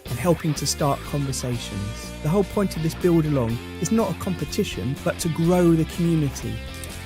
and helping to start conversations. The whole point of this build-along is not a competition, but to grow the community,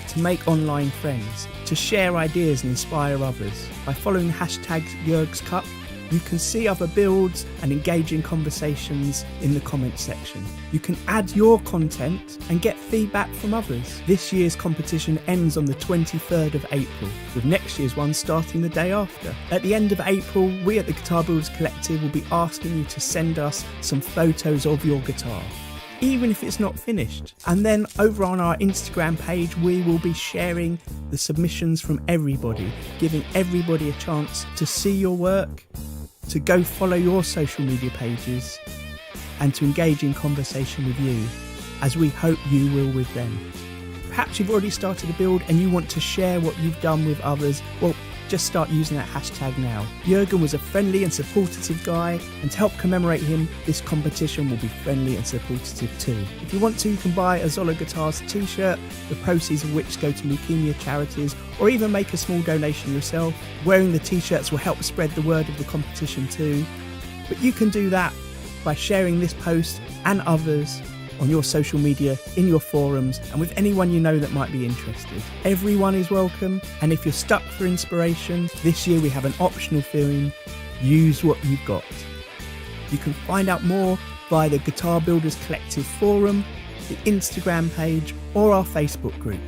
to make online friends, to share ideas and inspire others. By following the hashtag Jurgs Cup, you can see other builds and engage in conversations in the comment section. You can add your content and get feedback from others. This year's competition ends on the 23rd of April, with next year's one starting the day after. At the end of April, we at the Guitar Builders Collective will be asking you to send us some photos of your guitar, even if it's not finished. And then over on our Instagram page, we will be sharing the submissions from everybody, giving everybody a chance to see your work, to go follow your social media pages, and to engage in conversation with you, as we hope you will with them. Perhaps you've already started a build and you want to share what you've done with others. Well, just start using that hashtag now. Jürgen was a friendly and supportive guy, and to help commemorate him, this competition will be friendly and supportive too. If you want to, you can buy a Zoller Guitars t-shirt, the proceeds of which go to leukemia charities, or even make a small donation yourself. Wearing the t-shirts will help spread the word of the competition too. But you can do that by sharing this post and others on your social media, in your forums, and with anyone you know that might be interested. Everyone is welcome, and if you're stuck for inspiration, this year we have an optional theme, use what you've got. You can find out more via the Guitar Builders Collective forum, the Instagram page, or our Facebook group.